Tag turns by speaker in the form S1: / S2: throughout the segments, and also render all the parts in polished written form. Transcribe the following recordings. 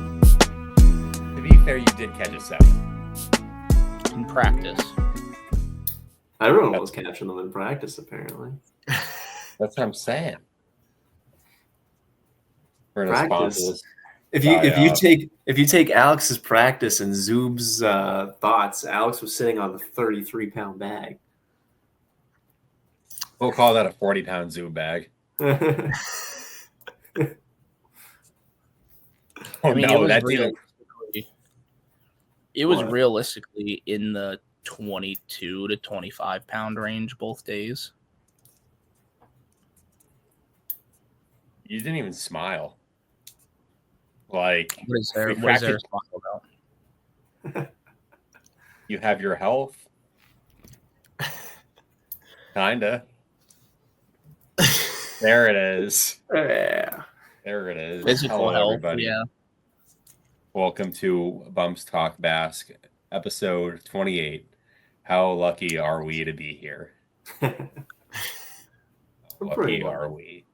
S1: To be fair, you did catch a 7.
S2: In practice.
S3: Everyone was catching them in practice, apparently.
S1: That's what I'm saying. We're gonna
S3: Practice.
S1: sponsor this.
S3: If you take Alex's practice and Zub's thoughts, Alex was sitting on the 33-pound bag.
S1: We'll call that a 40-pound Zoom bag.
S3: Yeah,
S1: Oh,
S2: I mean,
S1: no,
S2: it was
S1: that's
S3: What?
S2: realistically in the 22 to 25 pound range both days.
S1: You didn't even smile. Like,
S2: What is there?
S1: we
S2: What is there
S1: practiced-
S2: to talk about?
S1: you have your health. Kinda. There it is.
S3: yeah.
S1: There it is.
S2: Physical
S1: Hello,
S2: health.
S1: everybody.
S2: Yeah.
S1: Welcome to Bumps Talk Basque, episode 28. How lucky are we to be here?
S3: We're
S1: Lucky
S3: pretty
S1: are we?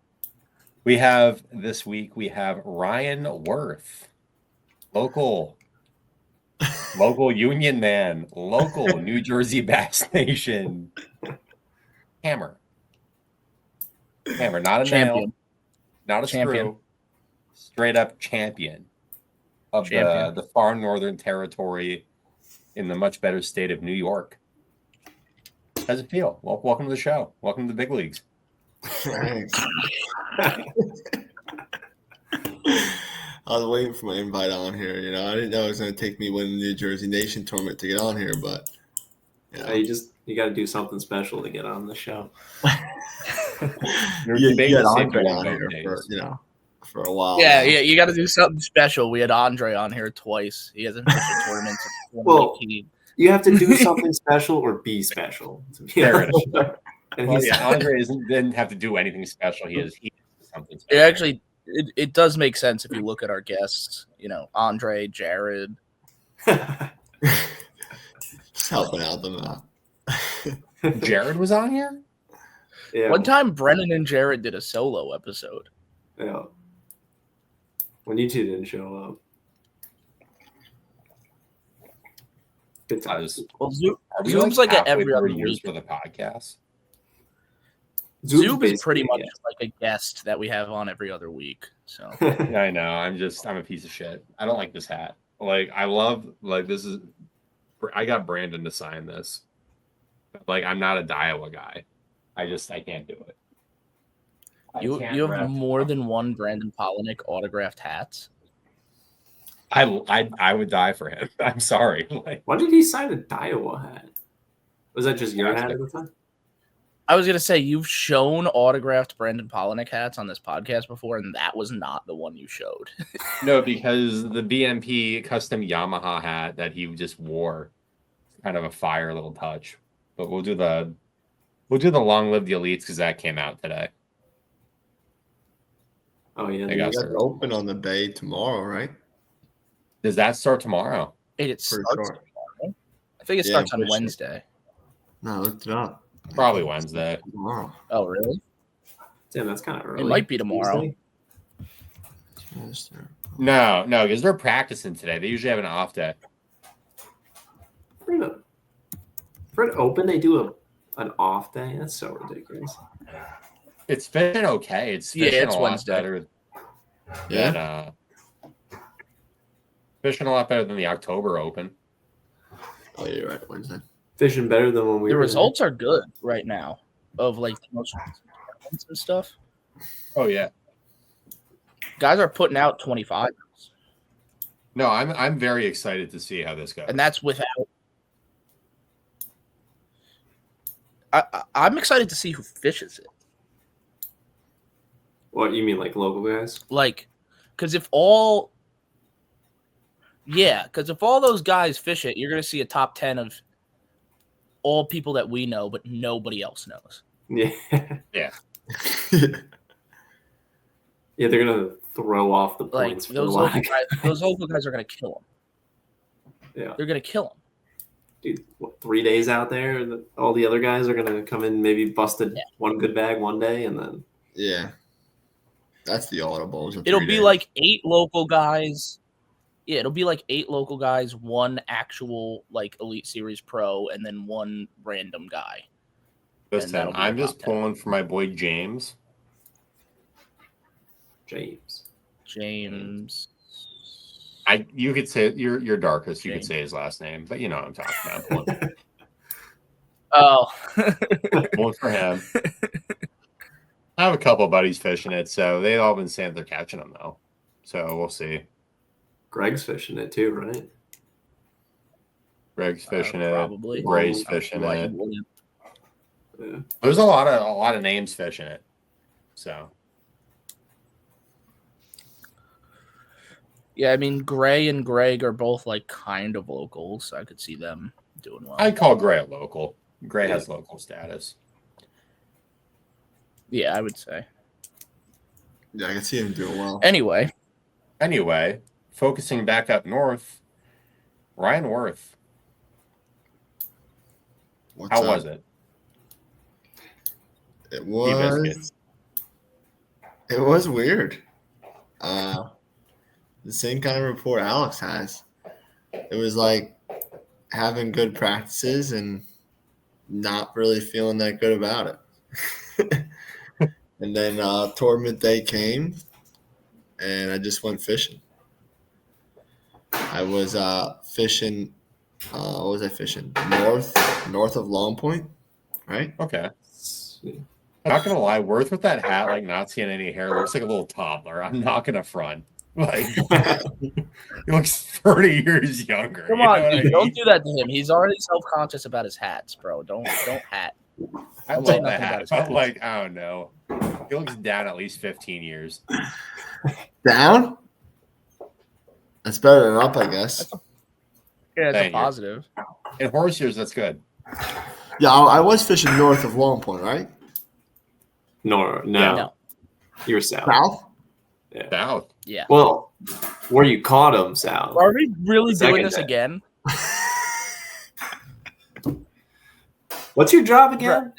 S1: We have this week, we have Ryan Worth, local union man, local New Jersey Bass Nation. Hammer, not a
S2: Champion.
S1: nail, not a
S2: Champion.
S1: screw, straight up champion of
S2: Champion.
S1: the far northern territory in the much better state of New York. How's it feel? Well, welcome to the show. Welcome to the big leagues.
S4: Thanks. I was waiting for my invite on here. You know, I didn't know it was going to take me winning the New Jersey Nation tournament to get on here, but
S3: You got to do something special to get on the show.
S1: You're
S4: you
S1: debating
S4: had
S1: to see if
S4: Andre
S1: you
S4: on
S1: won
S4: here
S1: both days.
S4: for a while.
S2: Yeah,
S4: now.
S2: you got to do something special. We had Andre on here twice. He hasn't fished a tournament since 2018.
S3: You have to do something special or be special. To be
S1: There
S3: on
S1: it
S3: the
S1: is.
S3: show. And
S1: Well,
S3: he's
S1: yeah, Andre didn't have to do anything special. He is something
S2: It
S1: special.
S2: actually it does make sense if you look at our guests. You know, Andre, Jared.
S4: Just helping out them out.
S1: Jared was on here?
S3: yeah.
S2: One time, Brennan and Jared did a solo episode.
S3: Yeah. When you two didn't show up. Good
S1: I
S3: times.
S1: was,
S2: Well,
S1: are we
S2: Zoom's like a
S1: halfway
S2: every
S1: through
S2: other
S1: years
S2: week.
S1: for the podcast?
S2: Zoom is pretty much
S3: Yeah.
S2: like a guest that we have on every other week. So
S1: Yeah, I know. I'm a piece of shit. I don't like this hat. Like, I love, like, this is, I got Brandon to sign this. Like, I'm not a Daiwa guy. I can't do it.
S2: you
S1: can't
S2: have
S1: rep.
S2: more than one Brandon Polinick autographed hats.
S1: I would die for him. I'm sorry. Like,
S3: Why did he sign a Daiwa hat? Was that just your
S1: Yeah,
S3: hat at the time?
S2: I was gonna say you've shown autographed Brandon Polinick hats on this podcast before, and that was not the one you showed.
S1: no, because the BMP custom Yamaha hat that he just wore, kind of a fire little touch. But we'll do the Long Live the Elites because that came out today.
S3: Oh, yeah.
S1: I got
S4: You guys open on the bay tomorrow, right?
S1: Does that start tomorrow?
S2: It
S4: Pretty
S2: starts
S4: sure.
S2: tomorrow. I think it
S4: Yeah,
S2: starts on
S4: for sure.
S2: Wednesday.
S4: No, look it up.
S1: Probably Wednesday.
S4: Tomorrow.
S2: Oh, really?
S3: Damn, that's kind of early.
S2: It might be tomorrow.
S3: Tuesday?
S4: Yes, sir.
S1: No, because they're practicing today. They usually have an off day.
S3: For an open, they do an off day. That's so ridiculous.
S1: It's fishing okay. It's
S2: Yeah,
S1: fishing
S2: it's
S1: a lot
S2: Wednesday.
S1: better
S4: Yeah.
S1: than fishing a lot better than the October Open.
S4: Oh, you're right. Wednesday.
S3: Fishing better than when we
S2: The
S3: were
S2: results are good right now of like the most recent tournaments and stuff.
S1: Oh yeah.
S2: Guys are putting out 25,
S1: No, I'm very excited to see how this goes.
S2: and that's without. I'm excited to see who fishes it.
S3: What you mean, like local guys?
S2: Like, because if all those guys fish it, you're gonna see a top 10 of all people that we know, but nobody else knows.
S3: Yeah.
S1: Yeah.
S3: Yeah, they're gonna throw off the
S2: Like
S3: points for
S2: those
S3: the
S2: local
S3: lag.
S2: guys, those local guys are gonna kill them.
S3: Yeah.
S2: They're gonna kill them.
S3: dude, 3 days out there, and all the other guys are gonna come in, maybe busted one good bag one day, and then
S4: Yeah. That's the audibles.
S2: It'll be like 8 local guys. Yeah, it'll be like 8 local guys, 1 actual like Elite Series pro, and then 1 random guy.
S1: Listen, I'm just pulling for my boy James.
S2: James.
S1: You could say you're darkest. You could say his last name, but you know what I'm talking about.
S2: Oh,
S1: Pulling for him. I have a couple of buddies fishing it, so they've all been saying they're catching them though. So we'll see.
S3: Greg's fishing it too, right?
S1: Greg's fishing it.
S2: Probably.
S1: Ray's fishing it.
S3: Yeah.
S1: There's a lot of names fishing it. So.
S2: Yeah, I mean, Gray and Greg are both like kind of locals. So I could see them doing well.
S1: I'd call Gray a local. Gray has local status.
S2: Yeah, I would say.
S4: Yeah, I can see him doing well.
S2: Anyway,
S1: focusing back up north, Ryan Worth. How was it?
S4: It was weird. The same kind of report Alex has. It was like having good practices and not really feeling that good about it. And then tournament day came, and I just went fishing. I was fishing. What was I fishing? North of Long Point, right?
S1: Okay. I'm not gonna lie, Worth with that hat, like not seeing any hair, looks like a little toddler. I'm not gonna front. Like he looks 30 years younger.
S2: come on, dude, don't do that to him. He's already self-conscious about his hats, bro. Don't hat.
S1: I
S2: Don't say
S1: love the
S2: nothing about
S1: hat,
S2: his
S1: but
S2: hats.
S1: like I don't know. He looks down at least 15 years.
S4: Down? That's better than up, I guess.
S2: Yeah, it's
S1: Thank
S2: a
S1: you.
S2: positive.
S1: In horse years, that's good.
S4: Yeah, I was fishing north of Long Point, right?
S3: No.
S2: No.
S3: You were south.
S4: South?
S3: Yeah.
S1: South.
S2: Yeah.
S3: Well, where you caught him, south.
S2: Are we really
S3: Second
S2: doing this
S3: day.
S2: again?
S3: What's your job
S2: Bro,
S3: again?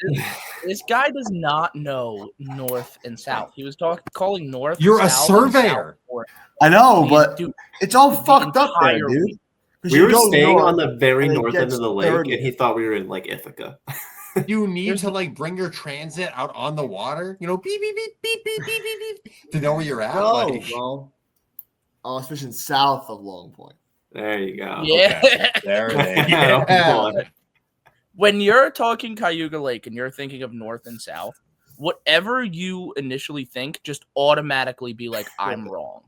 S2: this guy does not know north and south. He was calling north.
S1: You're a
S2: south, and
S1: surveyor.
S2: south north.
S4: I know,
S2: He's-
S4: but
S2: dude,
S4: it's all
S2: the
S4: fucked up there,
S2: entire
S4: dude.
S2: week.
S4: 'Cause
S3: We
S4: you
S3: were
S4: go
S3: staying
S4: north,
S3: on the very
S4: and it
S3: north end
S4: gets
S3: of the lake,
S4: 30.
S3: and he thought we were in like Ithaca.
S1: You need to like bring your transit out on the water, you know, beep beep beep beep beep beep beep beep to know where you're at.
S4: No,
S1: Like,
S4: bro. I was fishing south of Long Point.
S3: There you go.
S2: Yeah.
S1: there it is.
S3: Yeah.
S1: Yeah.
S2: When you're talking Cayuga Lake and you're thinking of north and south, whatever you initially think, just automatically be like, I'm wrong,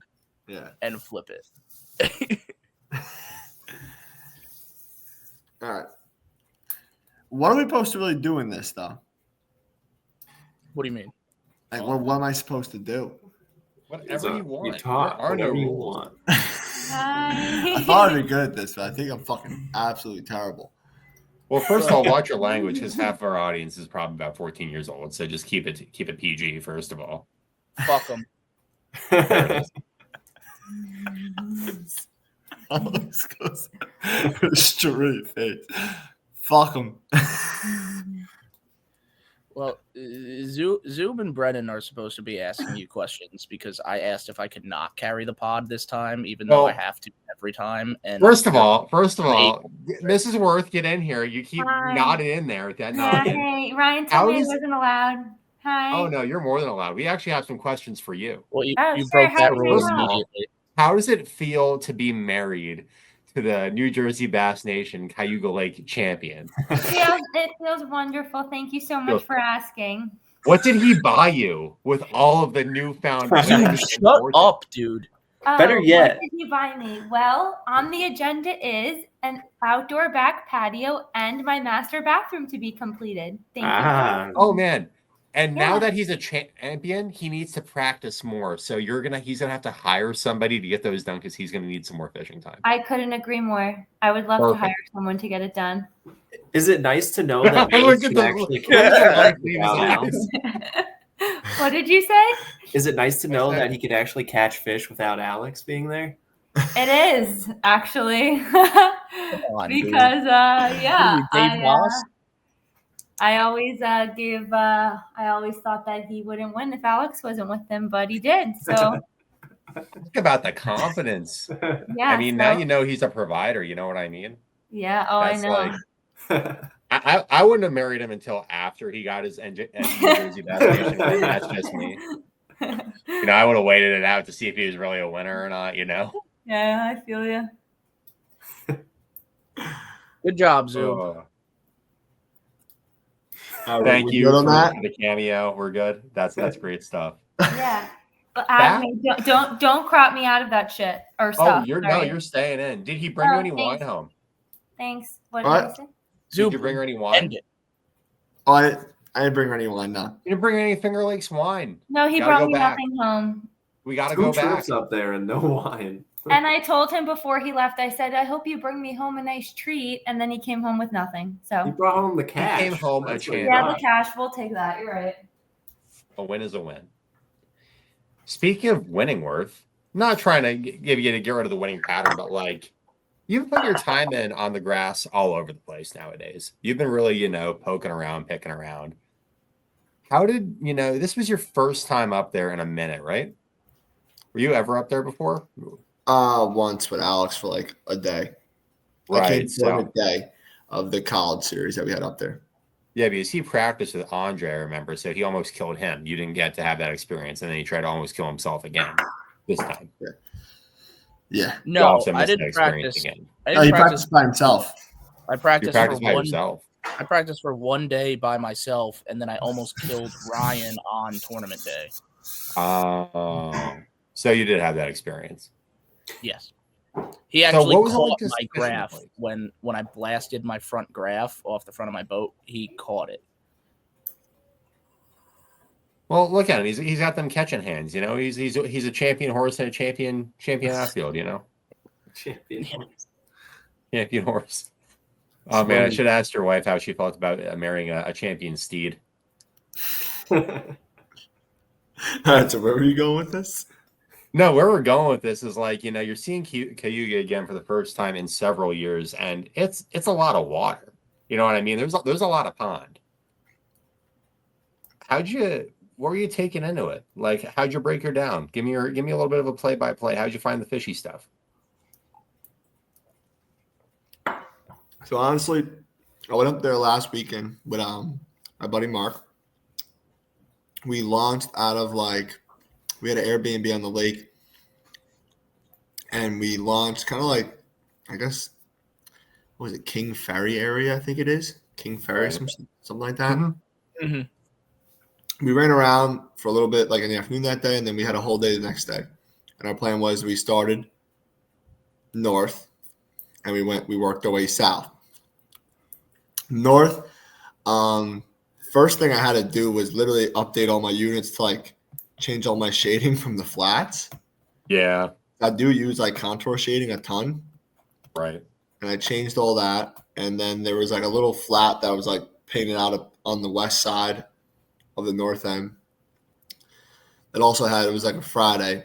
S4: Yeah.
S2: and flip it.
S4: All right. What are we supposed to really do in this, though?
S2: What do you mean?
S4: Like, what am I supposed to do?
S1: Whatever you want.
S3: You talk.
S1: There are no
S3: Whatever you
S1: rules.
S3: want.
S5: Hi.
S4: I thought I'd be good at this, but I think I'm fucking absolutely terrible.
S1: Well, first of all, watch your language because half of our audience is probably about 14 years old. So just keep it PG first of all.
S2: Fuck them.
S4: Alex goes straight face. Fuck them.
S2: Well, Zub and Brennan are supposed to be asking you questions because I asked if I could not carry the pod this time, even though I have to every time. And
S1: First of all, Mrs. Worth, get in here. You keep
S5: Hi.
S1: nodding in there with that
S5: Yeah,
S1: noggin.
S5: hey, Ryan
S1: How
S5: told me I
S1: does-
S5: wasn't allowed. Hi.
S1: Oh no, you're more than allowed. We actually have some questions for you.
S2: well, you,
S5: Oh,
S2: you
S5: sure,
S2: broke
S5: how
S2: that
S5: do you
S2: rule
S1: know?
S2: immediately.
S1: How does it feel to be married to the New Jersey Bass Nation Cayuga Lake champion?
S5: It feels wonderful. Thank you so much
S1: Feels-
S5: for asking.
S1: What did he buy you with all of the newfound?
S3: Dude,
S2: Dude,
S1: wealth
S2: shut
S1: and fortune?
S2: up, dude.
S3: Better yet.
S5: What did you buy me? Well, on the agenda is an outdoor back patio and my master bathroom to be completed. Thank you.
S1: Oh man! And now
S5: Yeah.
S1: that he's a champion, he needs to practice more. So he's gonna have to hire somebody to get those done because he's gonna need some more fishing time.
S5: I couldn't agree more. I would love
S1: Perfect.
S5: to hire someone to get it done.
S3: Is it nice to know that
S1: Look
S3: Alex
S1: at
S3: can
S1: the-
S3: actually
S1: look at the
S3: catch
S1: light
S3: fish
S1: leave his
S3: without
S1: eyes.
S3: Alex?
S5: What did you say?
S3: Is it nice to know
S1: that?
S3: that he could actually catch fish without Alex being there?
S5: It is, actually.
S2: on, dude.
S5: Because yeah,
S2: You Dave Moss?
S5: I always I always thought that he wouldn't win if Alex wasn't with him, but he did. So
S1: Think about the confidence.
S5: yeah,
S1: I mean, now you know he's a provider. You know what I mean?
S5: Yeah. Oh,
S1: That's
S5: I know.
S1: like, I wouldn't have married him until after he got his New Jersey vaccination. That's just me. You know, I would have waited it out to see if he was really a winner or not. You know.
S5: Yeah, I feel you.
S2: Good job, Zoo.
S1: Oh.
S4: Thank
S1: Thank you for the cameo. We're good. That's great stuff.
S5: Yeah. But Adme, don't crop me out of that shit or stuff.
S1: Oh, you're staying in. Did he bring you any wine home?
S5: Thanks. What did you say?
S1: Did you bring her any wine?
S4: Oh, I didn't bring her any wine. No.
S1: You didn't bring any Finger Lakes wine.
S5: No, he brought me nothing home.
S1: We got to
S3: 2
S1: go
S3: trips
S1: back
S3: up there and no wine.
S5: And I told him before he left, I said, I hope you bring me home a nice treat. And then he came home with nothing.
S3: He
S5: So
S3: brought home the cash.
S1: He came home
S3: That's
S1: a
S3: what he
S1: champ.
S5: yeah,
S3: brought.
S5: the cash, we'll take that. You're right.
S1: A win is a win. Speaking of winning, Worth, I'm not trying to give you to get rid of the winning pattern, but like you've put your time in on the grass all over the place nowadays. You've been really, poking around, picking around. How did, this was your first time up there in a minute, right? Were you ever up there before?
S4: Once with Alex for like a day. I came for a day of the college series that we had up there.
S1: Yeah, because he practiced with Andre, I remember, so he almost killed him. You didn't get to have that experience, and then he tried to almost kill himself again this time.
S4: Yeah.
S2: No, I didn't practice.
S1: Again.
S4: He practiced by himself.
S2: I practiced
S1: by yourself.
S2: I practiced for 1 day by myself, and then I almost killed Ryan on tournament day.
S1: So you did have that experience.
S2: Yes. He actually caught
S1: my
S2: graph when I blasted my front graph off the front of my boat. He caught it.
S1: Well, look at him. He's got them catching hands. He's a champion horse and a champion outfield. Champion horse. Oh man, I should have asked your wife how she felt about marrying a champion steed.
S4: All right, so where were you going with this?
S1: No, where we're going with this is like, you're seeing Cayuga again for the first time in several years, and it's a lot of water. You know what I mean? There's a lot of pond. What were you taking into it? Like, how'd you break her down? Give me a little bit of a play-by-play. How'd you find the fishy stuff?
S4: So honestly, I went up there last weekend with my buddy Mark. We launched out of we had an Airbnb on the lake, and we launched kind of like, I guess, what was it, King Ferry area? I think it is King Ferry, something like that.
S2: Mm-hmm. Mm-hmm.
S4: We ran around for a little bit, like in the afternoon that day, and then we had a whole day the next day. And our plan was we started north, and we worked our way south. North, first thing I had to do was literally update all my units to change all my shading from the flats.
S1: Yeah.
S4: I do use contour shading a ton.
S1: Right.
S4: And I changed all that. And then there was a little flat that was painted out on the west side of the north end. It also it was a Friday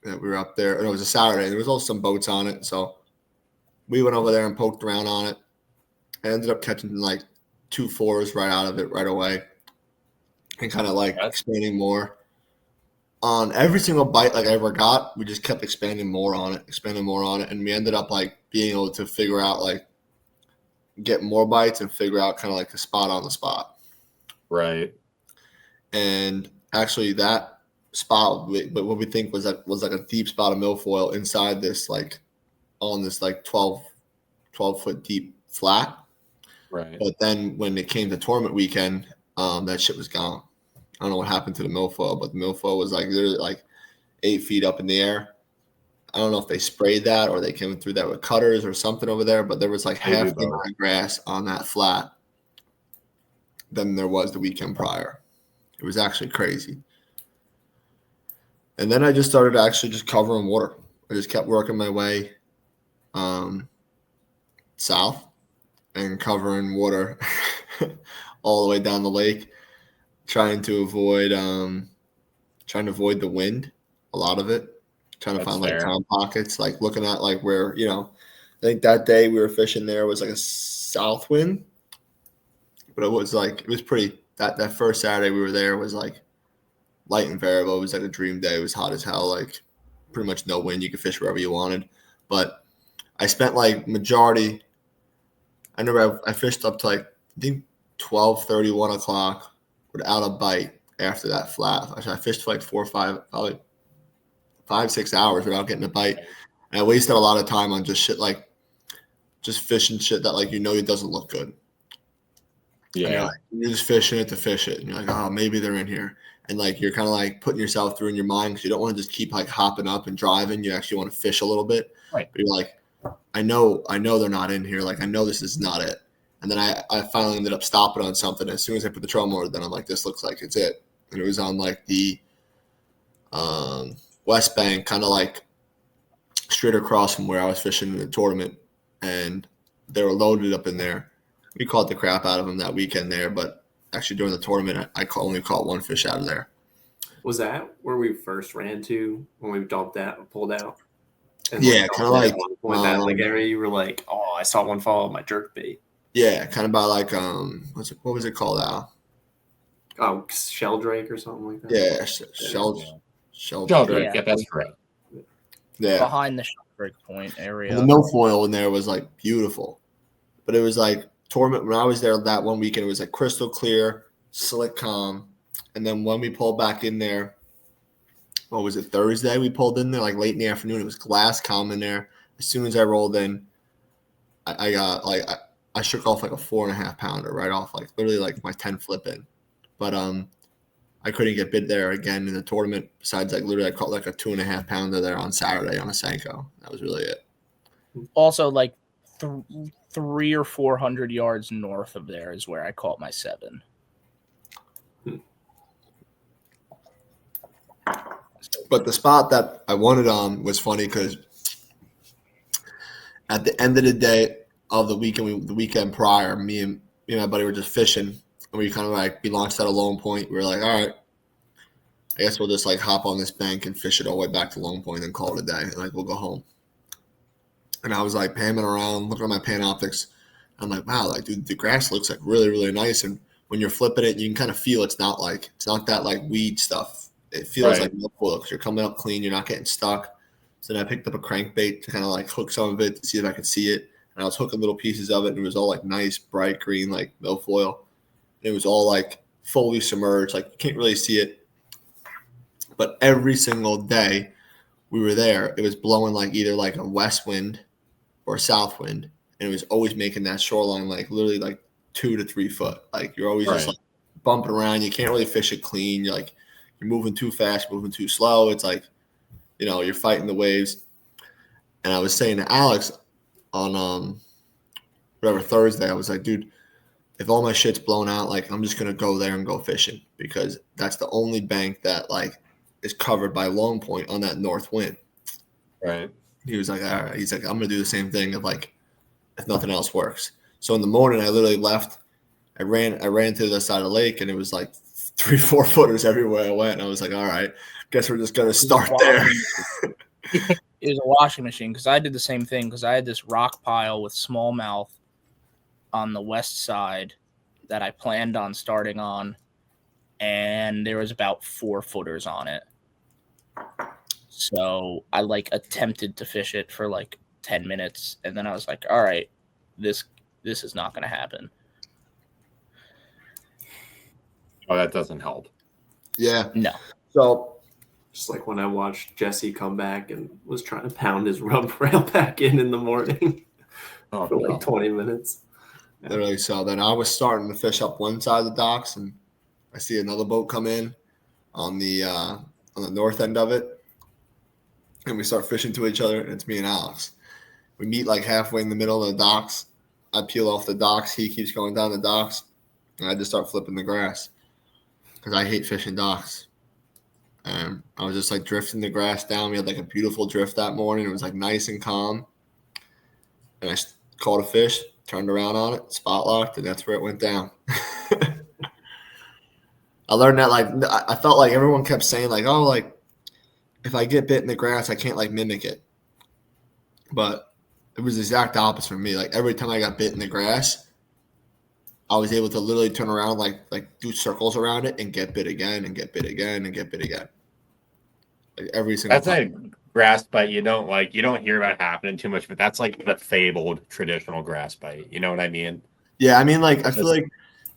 S4: that we were up there. And it was a Saturday. There was also some boats on it. So we went over there and poked around on it. I ended up catching 2 4s right out of it right away. And kind of expanding more. On every single bite I ever got, we just kept expanding more on it, and we ended up being able to figure out get more bites and figure out kind of the spot on the spot. Right. And actually that spot, what we think was a deep spot of milfoil inside this on this 12 foot deep flat. Right. But then when it came to tournament weekend, that shit was gone. I don't know what happened to the milfoil, but the milfoil was literally 8 feet up in the air. I don't know if they sprayed that or they came through that with cutters or something over there, but there was half the amount of grass on that flat than there was the weekend prior. It was actually crazy. And then I just started actually just covering water. I just kept working my way south and covering water all the way down the lake. Trying to avoid the wind, a lot of it. Trying to find calm pockets, looking at where I think that day we were fishing there was like a south wind, but it was pretty. That first Saturday we were there was like light and variable. It was like a dream day. It was hot as hell. Like pretty much no wind. You could fish wherever you wanted. But I spent like majority. I remember I fished up to like I think 12:30, 1 o'clock without a bite after that flat. I fished for like 4 or 5, probably 5, 6 hours without getting a bite. And I wasted a lot of time on just shit like just fishing shit that like it doesn't look good.
S1: Yeah.
S4: You're just fishing it to fish it. And you're like, oh, maybe they're in here. And like you're kind of like putting yourself through in your mind because you don't want to just keep like hopping up and driving. You actually want to fish a little bit.
S1: Right.
S4: But you're like, I know they're not in here. Like I know this is not it. And then I finally ended up stopping on something. As soon as I put the trail motor, then I'm like, this looks like it's it. And it was on like the west bank, kind of like straight across from where I was fishing in the tournament. And they were loaded up in there. We caught the crap out of them that weekend there, but actually during the tournament, I only caught one fish out of there.
S3: Was that where we first ran to when we pulled out? And
S4: Yeah, kind of like
S3: that like area. You were like, "Oh, I saw one follow my jerk bait."
S4: Yeah, kind of by like what was it called, Al?
S3: Oh, Sheldrake or something like that.
S4: Yeah,
S1: Sheldrake. Yeah, that's correct.
S4: Yeah,
S2: behind the Sheldrake Point area.
S4: And the milfoil in there was like beautiful, but it was like tournament when I was there that one weekend. It was like crystal clear, slick, calm, and then when we pulled back in there, what was it, Thursday? We pulled in there like late in the afternoon. It was glass calm in there. As soon as I rolled in, I got like I shook off like a 4.5 pounder right off, like literally like my 10 flip in. But I couldn't get bit there again in the tournament. Besides, like literally, I caught like a 2.5 pounder there on Saturday on a Senko. That was really it.
S2: Also, like 300 or 400 yards north of there is where I caught my 7.
S4: But the spot that I wanted on was funny because at the end of the day of the weekend, the weekend prior, me and my buddy were just fishing, and we kind of like we launched at a Lone Point. We were like, all right, I guess we'll just like hop on this bank and fish it all the way back to Lone Point and call it a day. And like we'll go home. And I was like pamming around, looking at my Panoptics. I'm like, wow, like dude, the grass looks like really, really nice. And when you're flipping it, you can kind of feel it's not that like weed stuff. It feels like milfoil because you're coming up clean. You're not getting stuck. So then I picked up a crankbait to kind of like hook some of it to see if I could see it. And I was hooking little pieces of it, and it was all like nice, bright green, like milfoil. It was all like fully submerged. Like you can't really see it. But every single day we were there, it was blowing like either like a west wind or a south wind. And it was always making that shoreline like literally like 2 to 3 foot. Like you're always just like bumping around. You can't really fish it clean. You're moving too fast, moving too slow. It's like, you're fighting the waves. And I was saying to Alex on Thursday, I was like, dude, if all my shit's blown out, like I'm just gonna go there and go fishing because that's the only bank that like is covered by Lone Point on that north wind.
S1: Right.
S4: He was like, all right. He's like, I'm gonna do the same thing if nothing else works. So in the morning, I literally left. I ran to the side of the lake, and it was like 3-4 footers everywhere I went. And I was like, all right, guess we're just gonna start there.
S2: It was a washing machine because I did the same thing because I had this rock pile with smallmouth on the west side that I planned on starting on, and there was about 4 footers on it. So I like attempted to fish it for like 10 minutes, and then I was like, all right, this is not going to happen.
S1: Oh, that doesn't help.
S4: Yeah.
S2: No.
S4: So
S3: just like when I watched Jesse come back and was trying to pound his rub rail back in the morning for like 20 minutes.
S4: Literally. So then I was starting to fish up one side of the docks, and I see another boat come in on the north end of it, and we start fishing to each other. And it's me and Alex. We meet like halfway in the middle of the docks. I peel off the docks. He keeps going down the docks, and I just start flipping the grass because I hate fishing docks. And I was just like drifting the grass down. We had like a beautiful drift that morning. It was like nice and calm. And I caught a fish, turned around on it, spot locked, and that's where it went down. I learned that I felt like everyone kept saying like, oh, like if I get bit in the grass, I can't like mimic it. But it was the exact opposite for me. Like every time I got bit in the grass, I was able to literally turn around, like do circles around it and get bit again and get bit again and get bit again. Like every single
S1: That's
S4: time.
S1: a grass bite you don't hear about happening too much, but that's like the fabled traditional grass bite. You know what I mean?
S4: Yeah, I mean, like I feel like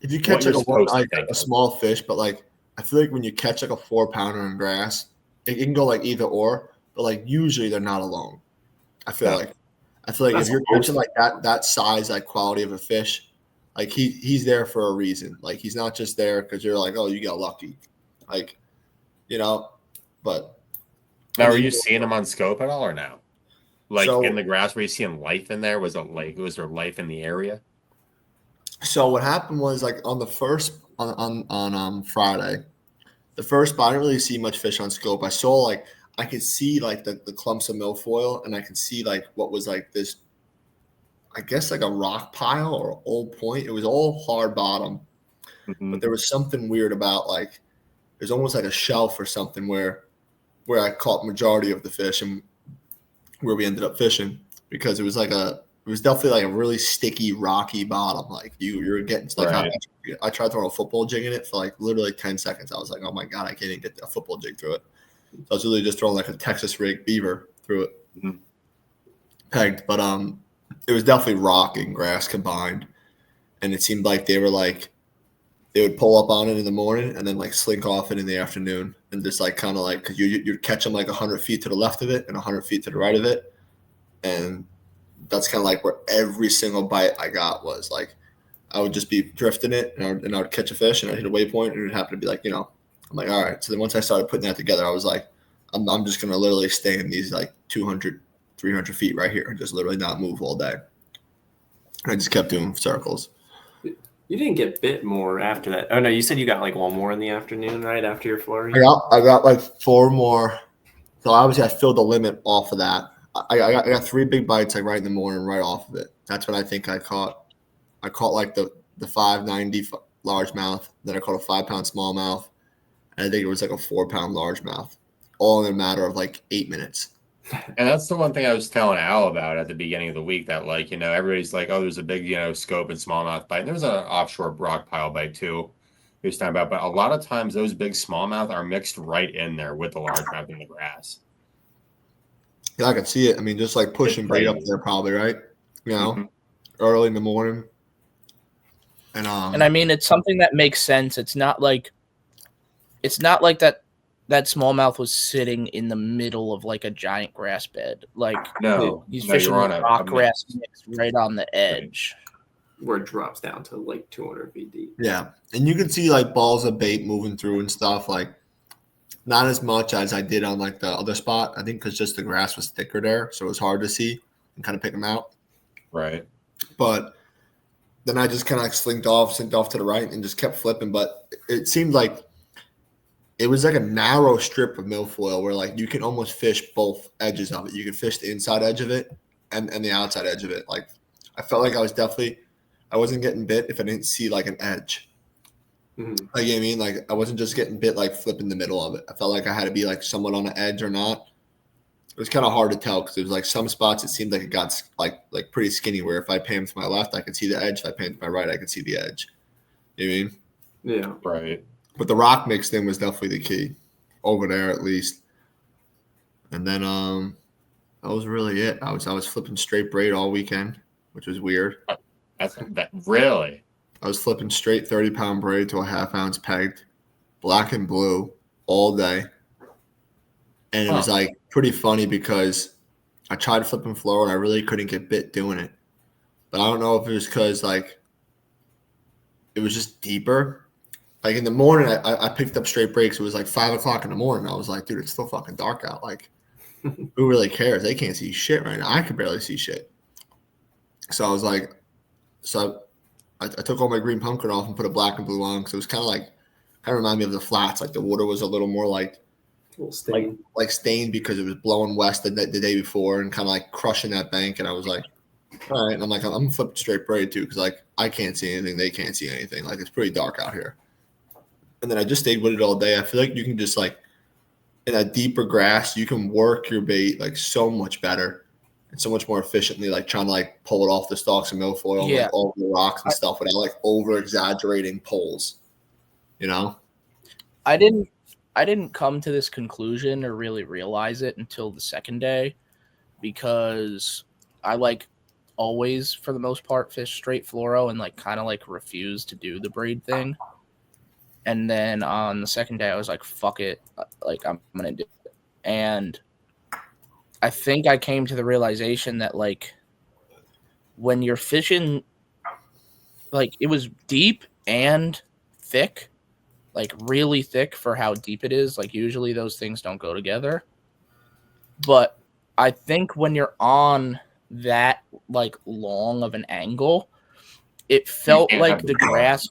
S4: if you catch
S1: you're supposed to
S4: like
S1: think
S4: a
S1: of.
S4: small fish, but like I feel like when you catch like a 4-pounder in grass, it can go like either or, but like usually they're not alone. I feel
S1: No.
S4: like if
S3: That's
S4: you're
S3: awesome.
S4: catching like that size, like quality of a fish, like he's there for a reason. Like he's not just there because you're like, oh, you got lucky, like you know. But I
S1: Now, are
S4: mean,
S1: you seeing them on scope at all or no? Like in
S4: so
S1: the grass, were you seeing life in there? Was there life in the area?
S4: so what happened was like on the first on Friday, the first spot I didn't really see much fish on scope. I saw like I could see like the clumps of milfoil, and I could see like what was like this, I guess like a rock pile or old point. It was all hard bottom,
S1: Mm-hmm.
S4: but there was something weird about like there's almost like a shelf or something where I caught majority of the fish and where we ended up fishing because it was definitely like a really sticky rocky bottom. Like you're getting like
S1: Right.
S4: I tried throwing a football jig in it for like literally 10 seconds. I was like, oh my god, I can't even get a football jig through it. So I was literally just throwing like a Texas rig beaver through it,
S1: Mhm.
S4: pegged. But it was definitely rock and grass combined, and it seemed like they would pull up on it in the morning and then like slink off it in the afternoon and just like kind of like because you'd catch them like 100 feet to the left of it and 100 feet to the right of it, and that's kind of like where every single bite I got was. Like I would just be drifting it and I would catch a fish and I'd hit a waypoint and it would happen to be like, I'm like, all right. So then once I started putting that together, I was like, I'm just going to literally stay in these like 200, 300 feet right here and just literally not move all day. I just kept doing circles.
S3: You didn't get bit more after that. Oh no, you said you got like one more in the afternoon, right after your flurry.
S4: I got like 4 more. So obviously I filled the limit off of that. I got 3 big bites like right in the morning, right off of it. That's what I think I caught. I caught like the 590 largemouth. Then I caught a 5-pound smallmouth, and I think it was like a 4-pound largemouth, all in a matter of like 8 minutes.
S1: And that's the one thing I was telling Al about at the beginning of the week that like, everybody's like, oh, there's a big, scope and smallmouth bite. And there's an offshore rock pile bite too. He was talking about, but a lot of times those big smallmouth are mixed right in there with the largemouth in the grass.
S4: Yeah, I could see it. I mean, just like pushing bait up there, probably, right? Early in the morning. And
S2: I mean, it's something that makes sense. It's not like that smallmouth was sitting in the middle of like a giant grass bed. Like he's fishing
S1: you're on
S2: with
S1: a
S2: rock grass mixed right on the edge.
S3: Where it drops down to like 200 feet deep.
S4: yeah, and you can see like balls of bait moving through and stuff. Like not as much as I did on like the other spot. I think because just the grass was thicker there, so it was hard to see and kind of pick them out.
S1: Right.
S4: But then I just kind of like slinked off to the right and just kept flipping. But it seemed like it was like a narrow strip of milfoil where like you can almost fish both edges of it. You can fish the inside edge of it and the outside edge of it. Like I felt like I wasn't getting bit if I didn't see like an edge.
S3: Mm-hmm.
S4: Like, you know what I mean? Like I wasn't just getting bit like flipping the middle of it. I felt like I had to be like somewhat on the edge or not. It was kind of hard to tell because it was like some spots it seemed like it got like pretty skinny where if I panned to my left, I could see the edge. If I panned to my right, I could see the edge. You know what I mean?
S3: Yeah.
S1: Right.
S4: But the rock mixed in was definitely the key over there at least. And then that was really it. I was flipping straight braid all weekend, which was weird.
S1: That really.
S4: I was flipping straight 30-pound braid to a half-ounce pegged, black and blue all day. And it was like pretty funny because I tried flipping floor and I really couldn't get bit doing it. But I don't know if it was because like it was just deeper. Like in the morning, I picked up straight breaks. It was like 5 o'clock in the morning. I was like, dude, it's still fucking dark out. Like, who really cares? They can't see shit right now. I could barely see shit. So I was like, I took all my green pumpkin off and put a black and blue on because it was kind of reminded me of the flats. Like the water was a little more like stained because it was blowing west the day before and kind of like crushing that bank. And I was like, all right. And I'm like, I'm flipping straight braid too because like I can't see anything. They can't see anything. Like it's pretty dark out here. And then I just stayed with it all day. I feel like you can just like in a deeper grass, you can work your bait like so much better and so much more efficiently, like trying to like pull it off the stalks of milfoil,
S2: Yeah.
S4: like over the rocks and stuff without like over exaggerating pulls. You know?
S2: I didn't come to this conclusion or really realize it until the second day, because I like always, for the most part, fish straight fluoro and like kind of like refuse to do the braid thing. And then on the second day, I was like, fuck it. Like, I'm going to do it. And I think I came to the realization that, like, when you're fishing, like, it was deep and thick, like, really thick for how deep it is. Like, usually those things don't go together. But I think when you're on that, like, long of an angle, it felt
S1: can't
S2: like
S1: have
S2: the
S1: the
S2: grass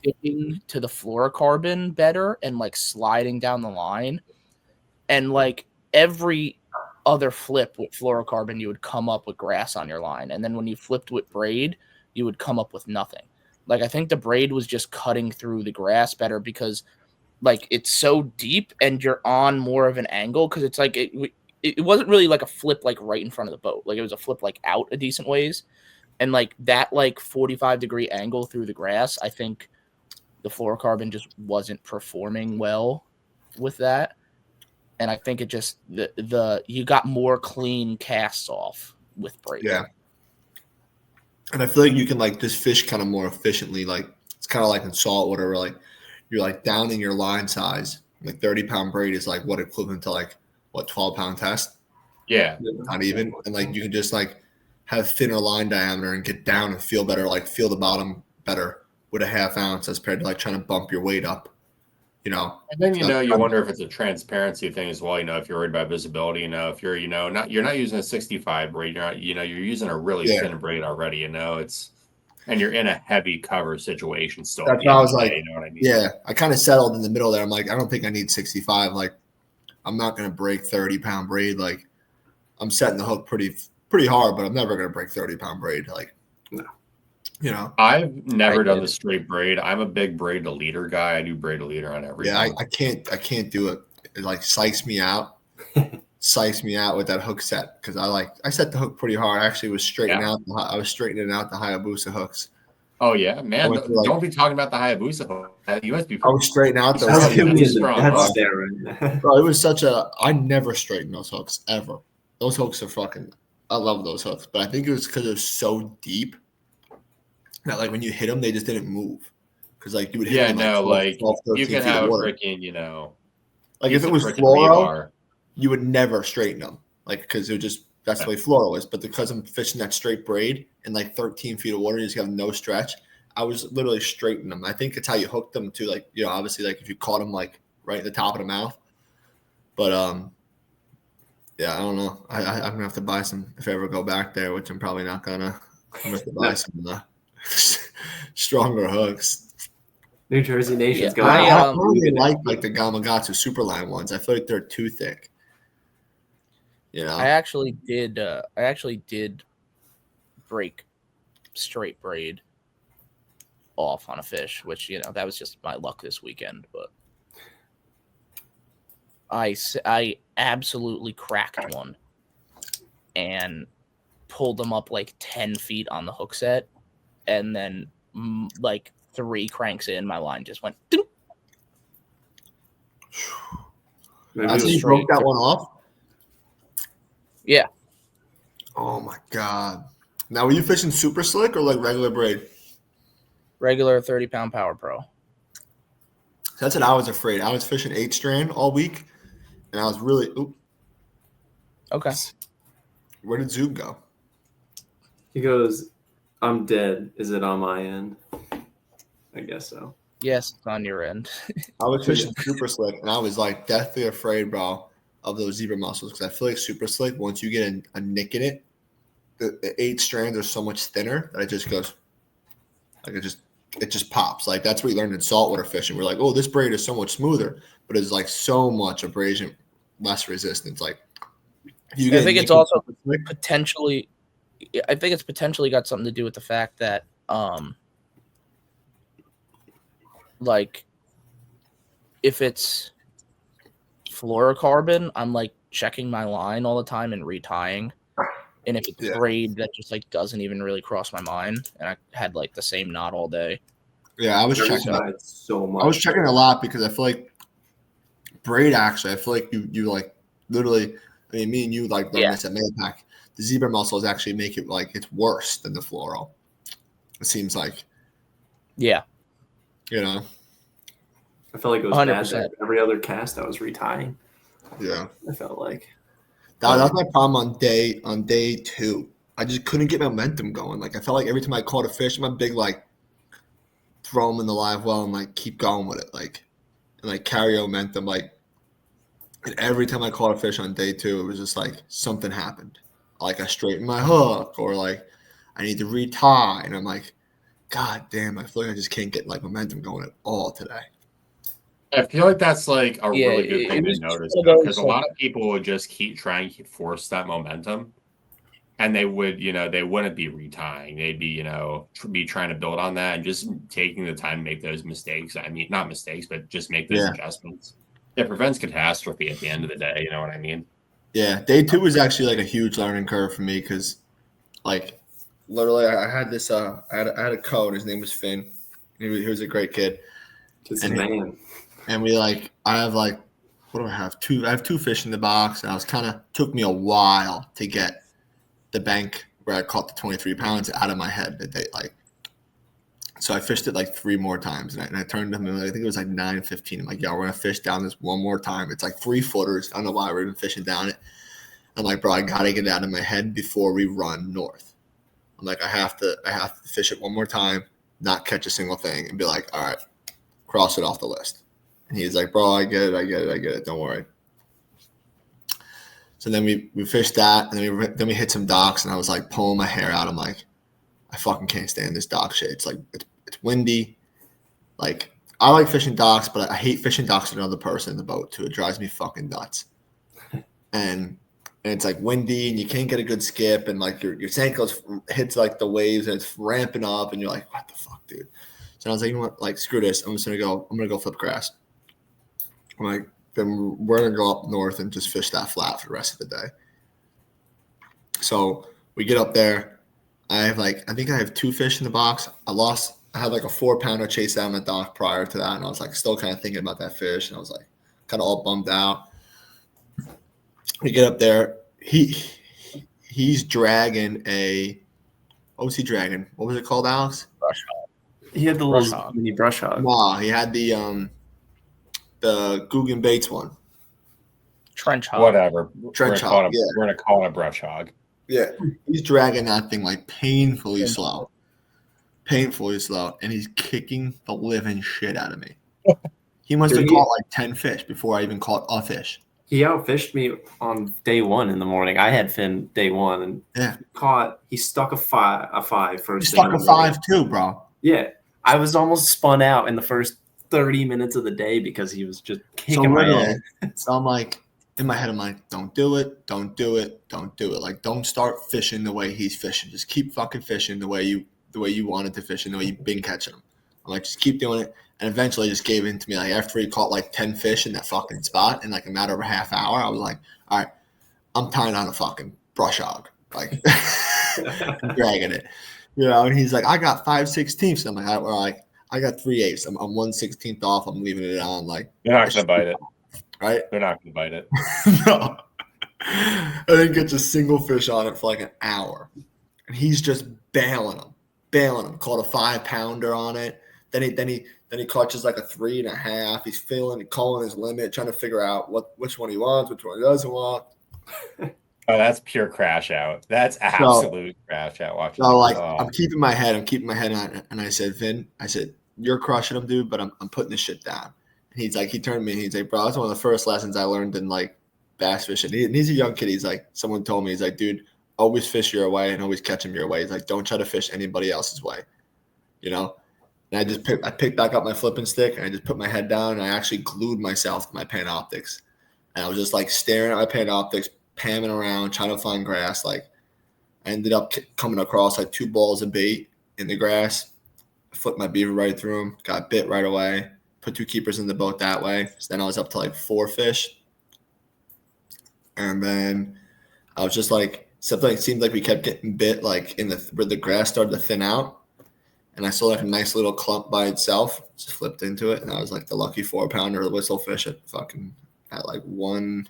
S2: sticking to the fluorocarbon better and like sliding down the line. And like every other flip with fluorocarbon, you would come up with grass on your line. And then when you flipped with braid, you would come up with nothing. Like, I think the braid was just cutting through the grass better because like it's so deep and you're on more of an angle, because it's like it wasn't really like a flip like right in front of the boat. Like, it was a flip like out a decent ways. And like that like 45-degree angle through the grass, I think the fluorocarbon just wasn't performing well with that. And I think it just the you got more clean casts off with braid.
S4: Yeah. And I feel like you can like just fish kind of more efficiently. Like it's kind of like in saltwater where like you're like downing your line size. Like 30-pound braid is like what equivalent to like what 12-pound test?
S1: Yeah.
S4: Not even. And like you can just like have thinner line diameter and get down and feel better, like feel the bottom better with a half ounce as compared to like trying to bump your weight up, you know.
S1: And then you wonder if it's a transparency thing as well. If you're worried about visibility, if you're you're not using a 65 braid, you're not, you're using a really thin braid already. It's and you're in a heavy cover situation still.
S4: That's why I was like,
S1: you know what I mean?
S4: Yeah, I kind of settled in the middle there. I'm like, I don't think I need 65. Like, I'm not gonna break 30-pound braid. Like, I'm setting the hook pretty hard, but I'm never gonna break 30-pound braid. Like, no.
S1: I've never done the straight braid. I'm a big braid to leader guy. I do braid to leader on everything.
S4: Yeah, I can't do it. It like psychs me out. Psychs me out with that hook set because I set the hook pretty hard. I actually was straightening out. I was straightening out the Hayabusa hooks.
S1: Oh yeah, man! Don't be talking about the Hayabusa hook. You must be.
S4: I was straightening out those. Bro, it was such a. I never straightened those hooks ever. Those hooks are fucking. I love those hooks, but I think it was because it was so deep that like when you hit them, they just didn't move. Because like you would hit them like 12,
S1: you can have a freaking
S4: like if it was fluoro, you would never straighten them like because it would just that's the way fluoro is. But because I'm fishing that straight braid in like 13 feet of water, you just have no stretch. I was literally straightening them. I think it's how you hook them too. Like obviously like if you caught them like right at the top of the mouth. But yeah, I don't know. I'm gonna have to buy some if I ever go back there, which I'm probably not gonna. I'm gonna have to buy some stronger hooks.
S3: New Jersey Nation's going.
S4: I don't really like the Gamakatsu Superline ones. I feel like they're too thick.
S2: I actually did break straight braid off on a fish, which that was just my luck this weekend. But I absolutely cracked one and pulled them up like 10 feet on the hook set, and then like 3 cranks in, my line just went. Doop.
S4: That's you broke that one off?
S2: Yeah.
S4: Oh my god! Now, were you fishing super slick or like regular braid?
S2: Regular 30-pound Power Pro.
S4: That's what I was afraid. I was fishing 8-strand all week, and I was really.
S2: Okay.
S4: Where did Zub go?
S3: He goes, I'm dead. Is it on my end? I guess so.
S2: Yes, it's on your end.
S4: I was fishing super slick, and I was like deathly afraid, bro, of those zebra mussels because I feel like super slick, once you get a nick in it, the 8 strands are so much thinner that it just goes, like it just pops. Like that's what we learned in saltwater fishing. We're like, oh, this braid is so much smoother, but it's like so much abrasion, less resistance. Like
S2: I think it's also potentially. I think it's potentially got something to do with the fact that, like, if it's fluorocarbon, I'm like checking my line all the time and retying, And if it's
S4: Yeah.
S2: braid, that just like doesn't even really cross my mind. And I had like the same knot all day.
S4: Yeah, I was
S3: Every
S4: checking.
S3: time it's so much.
S4: I was checking a lot because I feel like braid. Actually, I feel like you like literally. I mean, me and you like learned this at Maypack. The zebra muscles actually make it like it's worse than the floral. It seems like,
S2: Yeah.
S4: you know.
S3: I felt like it was bad
S2: 100%.
S3: that every other cast I was retying.
S4: Yeah.
S3: I felt like
S4: That was my problem on day 2. I just couldn't get momentum going. Like I felt like every time I caught a fish, I'm a big like throw them in the live well and like keep going with it, like and like carry momentum. Like and every time I caught a fish on day 2, it was just like something happened. Like I straightened my hook or like I need to retie, and I'm like, God damn, I feel like I just can't get like momentum going at all today.
S1: I feel like that's like a
S2: Yeah,
S1: really good
S2: it
S1: thing to
S2: was
S1: notice
S2: one of those,
S1: because a lot of people would just keep trying to force that momentum, and they would, they wouldn't be retying. They'd be, be trying to build on that and just taking the time to make those mistakes. I mean, not mistakes, but just make those adjustments. It prevents catastrophe at the end of the day. You know what I mean?
S4: Yeah, day 2 was actually like a huge learning curve for me because, like, literally, I had this. I had a code. His name was Finn. He was a great kid.
S3: just
S4: And
S3: man.
S4: And we like, I have like, what do I have? I have 2 fish in the box, and I was took me a while to get the bank where I caught the 23 pounds out of my head. So I fished it like 3 more times, and I turned them, and I think it was like 9:15. I'm like, yo, we're gonna fish down this one more time. It's like 3 footers. I don't know why we're even fishing down it. I'm like, bro, I gotta get it out of my head before we run north. I'm like, I have to fish it one more time, not catch a single thing, and be like, all right, cross it off the list. And he's like, bro, I get it. Don't worry. So then we fished that, and then we hit some docks, and I was like pulling my hair out. I'm like, I fucking can't stand this dock shit. It's like it's windy. Like I like fishing docks, but I hate fishing docks with another person in the boat too. It drives me fucking nuts. And it's like windy, and you can't get a good skip, and like your tank hits like the waves, and it's ramping up, and you're like, what the fuck, dude? So I was like, you know what? Like screw this. I'm gonna go flip grass. I'm like, then we're gonna go up north and just fish that flat for the rest of the day. So we get up there. I think I have 2 fish in the box. I had like a 4-pounder chase down the dock prior to that, and I was like still kind of thinking about that fish, and I was like kind of all bummed out. We get up there. He's dragging what was he dragging? What was it called, Alex?
S2: Brush hog.
S3: He had the
S2: Brush
S3: little
S2: hog.
S3: mini brush hog.
S4: No, he had the Guggen Baits one.
S2: Trench hog.
S1: Whatever.
S4: Trench hog, yeah.
S1: We're gonna call it a brush hog.
S4: Yeah, he's dragging that thing like painfully slow, and he's kicking the living shit out of me. He must have caught like 10 fish before I even caught a fish.
S3: He outfished me on day 1 in the morning. I had Finn day 1, and he stuck a five first.
S4: He stuck a 5 too, bro.
S3: Yeah, I was almost spun out in the first 30 minutes of the day because he was just kicking my head.
S4: So I'm like, in my head, I'm like, don't do it. Like, don't start fishing the way he's fishing. Just keep fucking fishing the way you wanted to fish and the way you've been catching them. I'm like, just keep doing it. And eventually it just gave in to me. Like after he caught like 10 fish in that fucking spot in like a matter of a half hour, I was like, all right, I'm tying on a fucking brush hog. Like I'm dragging it. And he's like, I got 5/16. I'm like, I got 3/8. I'm 1/16 off. I'm leaving it on. Like
S1: they're not gonna bite it.
S4: Right?
S1: They're not gonna bite it.
S4: No. I didn't get a single fish on it for like an hour. And he's just bailing them. Caught a 5-pounder on it. Then he catches like a 3.5. He's calling his limit, trying to figure out which one he wants, which one he doesn't want.
S1: Oh, that's pure crash out. That's absolute crash out. Watching.
S4: So I'm keeping my head on, and I said, Vin, you're crushing him, dude, but I'm putting this shit down. And he's like, he turned to me and he's like, bro, that's one of the first lessons I learned in like bass fishing. And he's a young kid. He's like, someone told me, he's like, dude, always fish your way and always catch them your way. He's like, don't try to fish anybody else's way, And I picked back up my flipping stick and I just put my head down and I actually glued myself to my Panoptics. And I was just like staring at my Panoptics, pamming around, trying to find grass. Like I ended up coming across like 2 balls of bait in the grass. I flipped my beaver right through them, got bit right away, put 2 keepers in the boat that way. So then I was up to like 4 fish. And then I was just like Except it seemed like we kept getting bit like where the grass started to thin out. And I saw like a nice little clump by itself. Just flipped into it. And I was like the lucky 4-pounder, the whistle fish at like 1.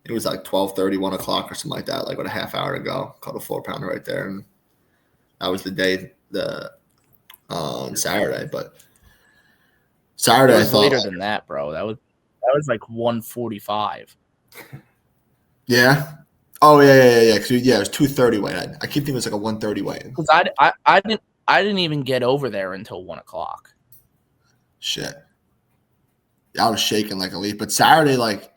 S4: It was like 12:30, 1 o'clock or something like that, like with a half hour to go. Caught a 4-pounder right there. And that was the day, Saturday. But Saturday,
S2: It
S4: I
S2: was
S4: thought.
S2: later than that, bro. That was like 1:45.
S4: Yeah. Oh, yeah. Cause it was 2:30 weigh. I keep thinking it was like a 1:30 weigh.
S2: Because I didn't even get over there until 1 o'clock.
S4: Shit. I was shaking like a leaf. But Saturday, like,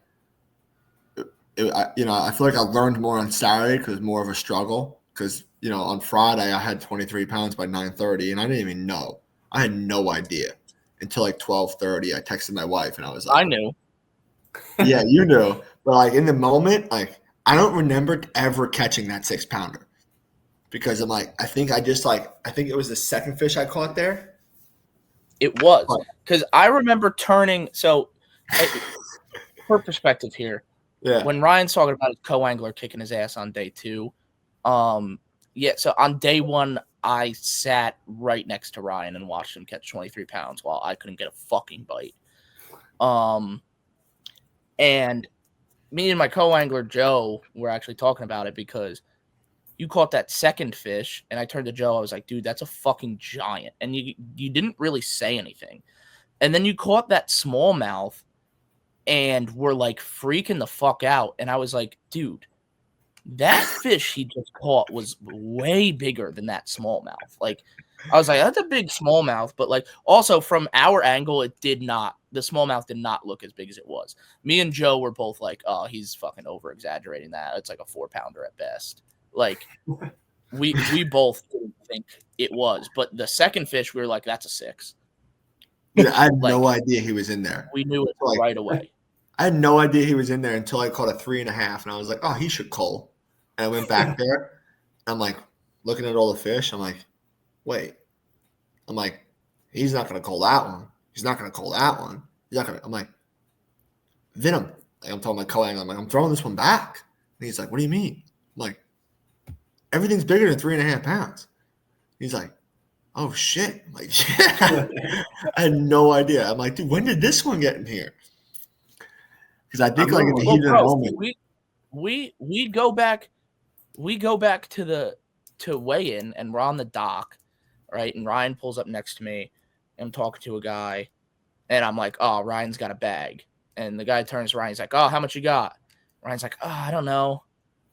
S4: I feel like I learned more on Saturday because it was more of a struggle. Because, on Friday, I had 23 pounds by 9:30, and I didn't even know. I had no idea until like 12:30. I texted my wife, and I was like,
S2: I knew.
S4: Yeah, you knew. But, like, in the moment, like, I don't remember ever catching that 6-pounder. Because I'm like, I think it was the second fish I caught there.
S2: It was. Because I remember turning. So, for perspective here,
S4: Yeah.
S2: when Ryan's talking about his co-angler kicking his ass on day 2, so on day 1, I sat right next to Ryan and watched him catch 23 pounds while I couldn't get a fucking bite. And me and my co-angler Joe were actually talking about it because you caught that second fish, and I turned to Joe. I was like, dude, that's a fucking giant. And you didn't really say anything. And then you caught that smallmouth, and we're like freaking the fuck out. And I was like, dude, that fish he just caught was way bigger than that smallmouth. Like, I was like, that's a big smallmouth. But like, also from our angle, the smallmouth did not look as big as it was. Me and Joe were both like, oh, he's fucking over exaggerating that. It's like a 4-pounder at best. Like, we both didn't think it was. But the second fish, we were like, that's a 6.
S4: Yeah, I had no idea he was in there.
S2: We knew it right away.
S4: I had no idea he was in there until I caught a 3.5, and I was like, oh, he should cull. And I went back there. I'm like, looking at all the fish. I'm like, wait. I'm like, he's not going to cull that one. He's not going to cull that one. He's not going to. I'm like, Venom. Like, I'm telling my co-angler, I'm like, I'm throwing this one back. And he's like, what do you mean? I'm like, everything's bigger than 3.5 pounds. He's like, oh, shit. I'm like, yeah. I had no idea. I'm like, dude, when did this one get in here? Because I think, like, in the heat of the moment.
S2: We go back to weigh in, and we're on the dock, right? And Ryan pulls up next to me, and I'm talking to a guy, and I'm like, oh, Ryan's got a bag. And the guy turns to Ryan, he's like, oh, how much you got? Ryan's like, oh, I don't know.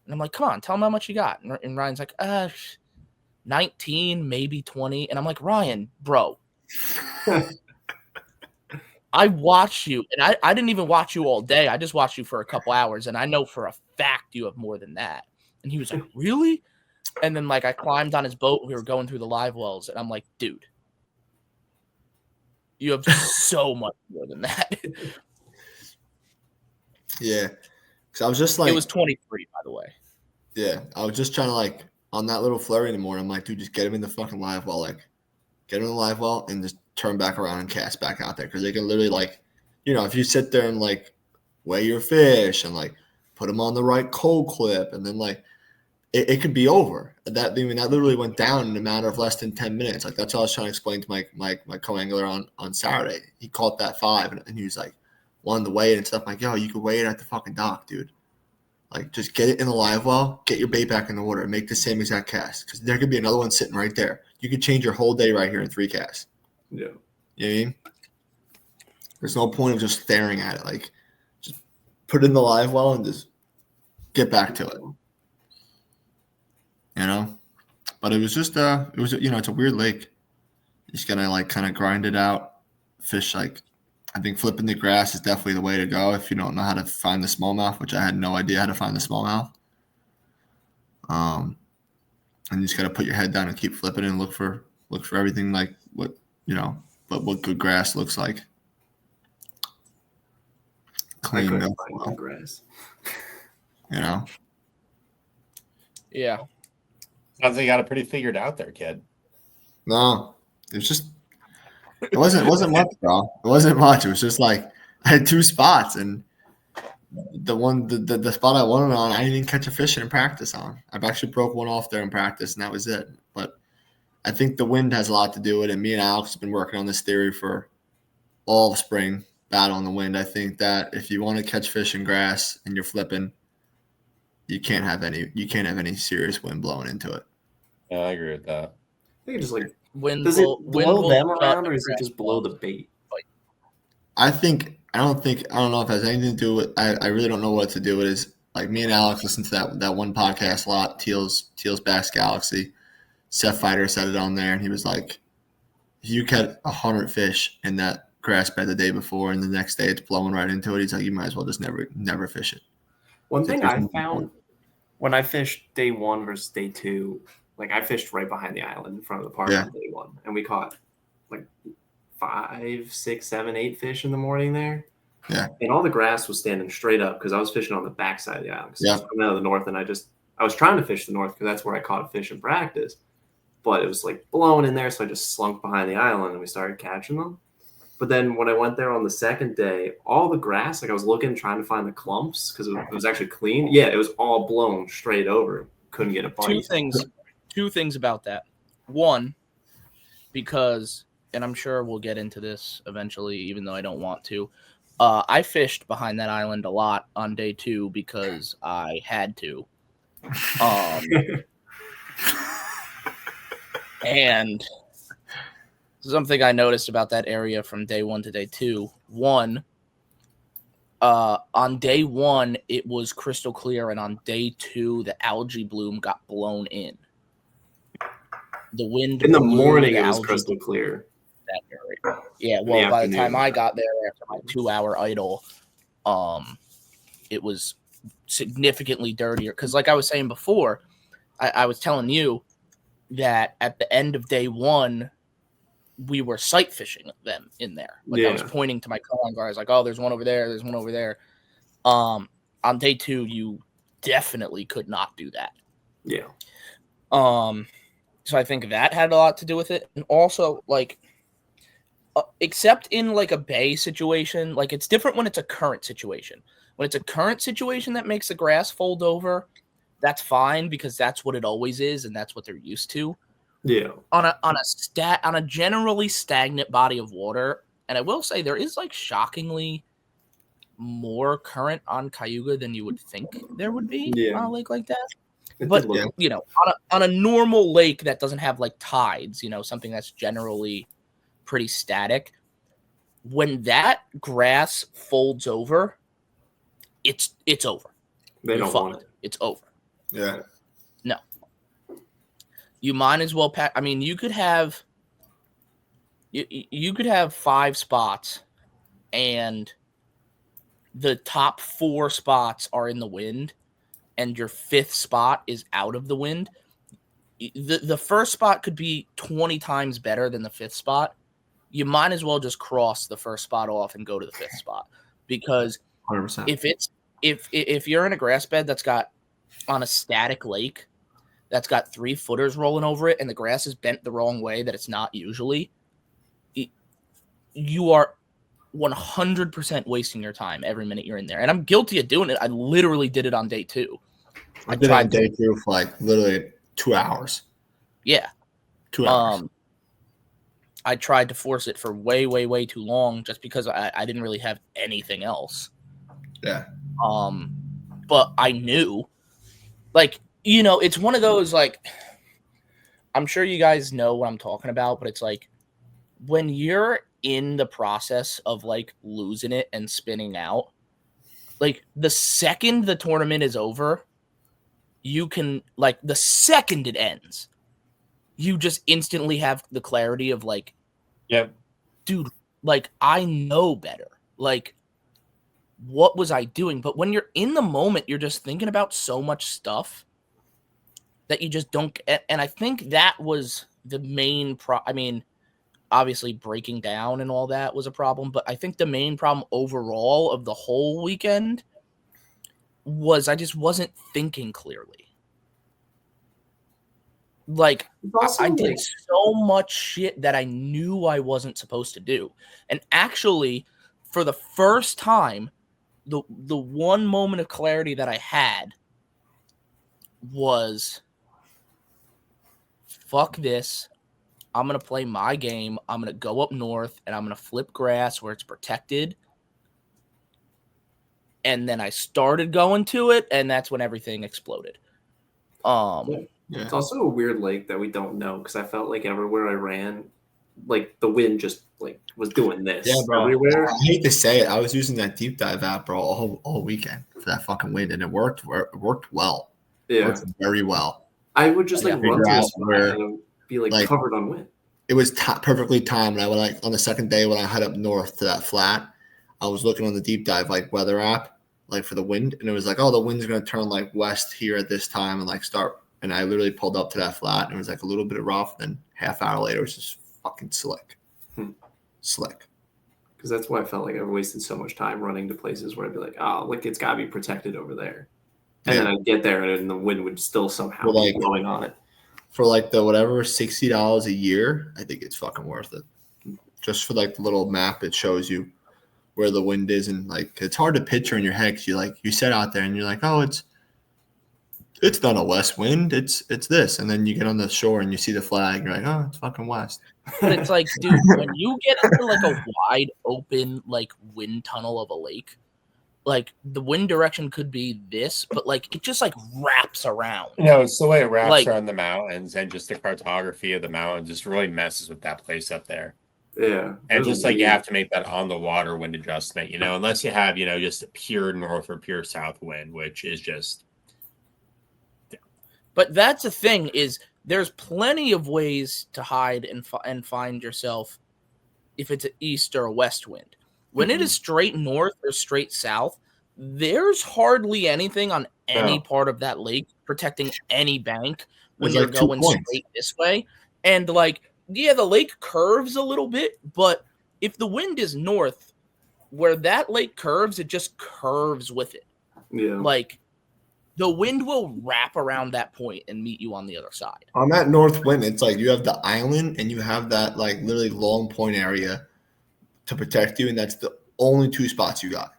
S2: And I'm like, come on, tell him how much you got. And Ryan's like, 19, maybe 20. And I'm like, Ryan, bro, I watched you, and I didn't even watch you all day. I just watched you for a couple hours, and I know for a fact you have more than that. And he was like, really? And then, like, I climbed on his boat. We were going through the live wells, and I'm like, dude, you have so much more than that.
S4: Yeah. Because I was just like.
S2: It was 23, by the way.
S4: Yeah. I was just trying to, like, on that little flurry in the morning, I'm like, dude, just get him in the fucking live well. Like, get him in the live well and just turn back around and cast back out there. Because they can literally, like, if you sit there and, like, weigh your fish and, like, put them on the right cold clip, and then, like, it could be over. That literally went down in a matter of less than 10 minutes. Like, that's what I was trying to explain to my co-angler on Saturday. He caught that 5, and he was like, wanted to weigh it and stuff. I'm like, yo, you could weigh it at the fucking dock, dude. Like, just get it in the live well, get your bait back in the water, and make the same exact cast. Because there could be another one sitting right there. You could change your whole day right here in 3 casts.
S3: Yeah.
S4: You know what I mean? There's no point of just staring at it. Like, just put it in the live well and just get back to it. But it was just it's a weird lake. You just gotta, like, kind of grind it out. Fish, like, I think flipping the grass is definitely the way to go if you don't know how to find the smallmouth, which I had no idea how to find the smallmouth. And you just gotta put your head down and keep flipping and look for everything, like what good grass looks like. Clean milk well.
S3: Grass.
S2: Yeah.
S1: Sounds like you got it pretty figured out there, kid.
S4: No, it was just it wasn't much, bro. It wasn't much. It was just like I had 2 spots, and the spot I wanted on, I didn't catch a fish in practice on. I've actually broke one off there in practice, and that was it. But I think the wind has a lot to do with it. Me and Alex have been working on this theory for all of spring, battle on the wind. I think that if you want to catch fish in grass and you're flipping, you can't have any serious wind blowing into it.
S1: Yeah, I agree with that.
S3: I think it just like
S2: Wind
S3: does it
S2: will- wind
S3: blow
S2: will
S3: them
S2: shut
S3: around
S2: the
S3: or is it
S2: grass
S3: just blow the
S2: balls.
S3: bait?
S4: I don't know if it has anything to do with. I really don't know what to do with. Is like me and Alex listened to that one podcast a lot. Teal's Bass Galaxy. Seth Fighter said it on there, and he was like, if you catch 100 fish in that grass bed the day before, and the next day it's blowing right into it, he's like, you might as well just never fish it.
S3: One thing
S4: There's
S3: I
S4: no
S3: found
S4: point.
S3: when I fished day 1 versus day 2, like I fished right behind the island in front of the park
S4: Yeah.
S3: on day 1, and we caught like 5, 6, 7, 8 fish in the morning there.
S4: Yeah.
S3: And all the grass was standing straight up because I was fishing on the backside of the island.
S4: Yeah.
S3: I was coming out of the north, and I was trying to fish the north because that's where I caught fish in practice. But it was like blowing in there, so I just slunk behind the island and we started catching them. But then when I went there on the second day, all the grass, like I was looking, trying to find the clumps because it was actually clean. Yeah, it was all blown straight over. Couldn't get a bite.
S2: Two things about that. One, because, and I'm sure we'll get into this eventually, even though I don't want to. I fished behind that island a lot on day 2 because I had to. And something I noticed about that area from day 1 to day 2. One, on day 1, it was crystal clear, and on day 2, the algae bloom got blown in. The wind
S3: In the
S2: blew
S3: morning,
S2: the
S3: it was
S2: algae
S3: crystal clear.
S2: that area. Yeah,
S3: In the
S2: well, by the time
S3: afternoon.
S2: I got there after my 2-hour idle, it was significantly dirtier. Because, like I was saying before, I was telling you that at the end of day 1, we were sight fishing them in there. Like I was
S3: Yeah.
S2: pointing to my co-on guys, like, oh, there's one over there, there's one over there. On day 2, you definitely could not do that.
S3: Yeah.
S2: So I think that had a lot to do with it, and also like, except in like a bay situation, like it's different when it's a current situation. When it's a current situation that makes the grass fold over, that's fine because that's what it always is, and that's what they're used to.
S3: Yeah.
S2: On a generally stagnant body of water, and I will say there is like shockingly more current on Cayuga than you would think there would be
S3: Yeah.
S2: on a lake like that.
S3: It
S2: But
S3: did look-
S2: you know, on a normal lake that doesn't have like tides, you know, something that's generally pretty static, when that grass folds over, it's over.
S3: they
S2: You're
S3: don't want
S2: fucked.
S3: it.
S2: It's over.
S4: Yeah.
S2: You might as well pack. I mean, you could have 5 spots, and the top 4 spots are in the wind, and your 5th spot is out of the wind. The first spot could be 20 times better than the 5th spot. You might as well just cross the first spot off and go to the 5th spot, because
S4: 100%.
S2: if you're in a grass bed that's got on a static lake that's got 3 footers rolling over it and the grass is bent the wrong way that it's not usually, you are 100% wasting your time every minute you're in there. And I'm guilty of doing it. I literally did it on day 2.
S4: I did it on day 2 for like literally 2 hours.
S2: Yeah.
S4: 2 hours.
S2: I tried to force it for way, way, way too long just because I didn't really have anything else.
S4: Yeah.
S2: But I knew, like, you know, it's one of those, like, I'm sure you guys know what I'm talking about, but it's like when you're in the process of like losing it and spinning out, like the second the tournament is over, you can, like, the second it ends, you just instantly have the clarity of like,
S1: Yep.
S2: dude, like, I know better. Like, what was I doing? But when you're in the moment, you're just thinking about so much stuff that you just don't. And I think that was the main I mean, obviously breaking down and all that was a problem, but I think the main problem overall of the whole weekend was I just wasn't thinking clearly. Like, I did so much shit that I knew I wasn't supposed to do. And actually, for the first time, the one moment of clarity that I had was, fuck this. I'm going to play my game. I'm going to go up north and I'm going to flip grass where it's protected. And then I started going to it, and that's when everything exploded.
S4: Yeah.
S3: It's also a weird lake that we don't know, because I felt like everywhere I ran, like the wind just like was doing this everywhere.
S4: I hate to say it. I was using that deep dive app, bro, all weekend for that fucking wind, and it worked well.
S3: Yeah.
S4: It worked very well.
S3: I would just like run to a spot
S4: where,
S3: and it would be like covered on wind.
S4: It was perfectly timed. I went on the second day when I head up north to that flat. I was looking on the deep dive like weather app, like for the wind, and it was like, oh, the wind's gonna turn like west here at this time and like start. And I literally pulled up to that flat, and it was like a little bit of rough. Then half hour later, it was just fucking slick. Slick.
S3: Because that's why I felt like I wasted so much time running to places where I'd be like, oh, like it's gotta be protected over there. And then I'd get there and the wind would still somehow be blowing on it.
S4: For like the whatever $60 a year, I think it's fucking worth it. Just for like the little map, it shows you where the wind is, and like it's hard to picture in your head because you sit out there and you're like, oh, it's not a west wind, it's this, and then you get on the shore and you see the flag, you're like, oh, it's fucking west.
S2: But it's like, dude, when you get into like a wide open like wind tunnel of a lake, like the wind direction could be this, but like it just like wraps around.
S1: No, it's the way it wraps
S2: Like-
S1: around the mountains, and just the cartography of the mountain just really messes with that place up there.
S3: Yeah.
S1: And just like you have to make that on the water wind adjustment, unless you have, just a pure north or pure south wind, which is just.
S2: But that's the thing, is there's plenty of ways to hide and find yourself if it's an east or a west wind. When it is straight north or straight south, there's hardly anything on any part of that lake protecting any bank when
S4: There's
S2: you're
S4: like 2
S2: going
S4: points.
S2: straight this way. And like, yeah, the lake curves a little bit, but if the wind is north, where that lake curves, it just curves with it.
S3: Yeah.
S2: Like, the wind will wrap around that point and meet you on the other side.
S4: On that north wind, it's like you have the island and you have that like literally long point area to protect you, and that's the only 2 spots you got.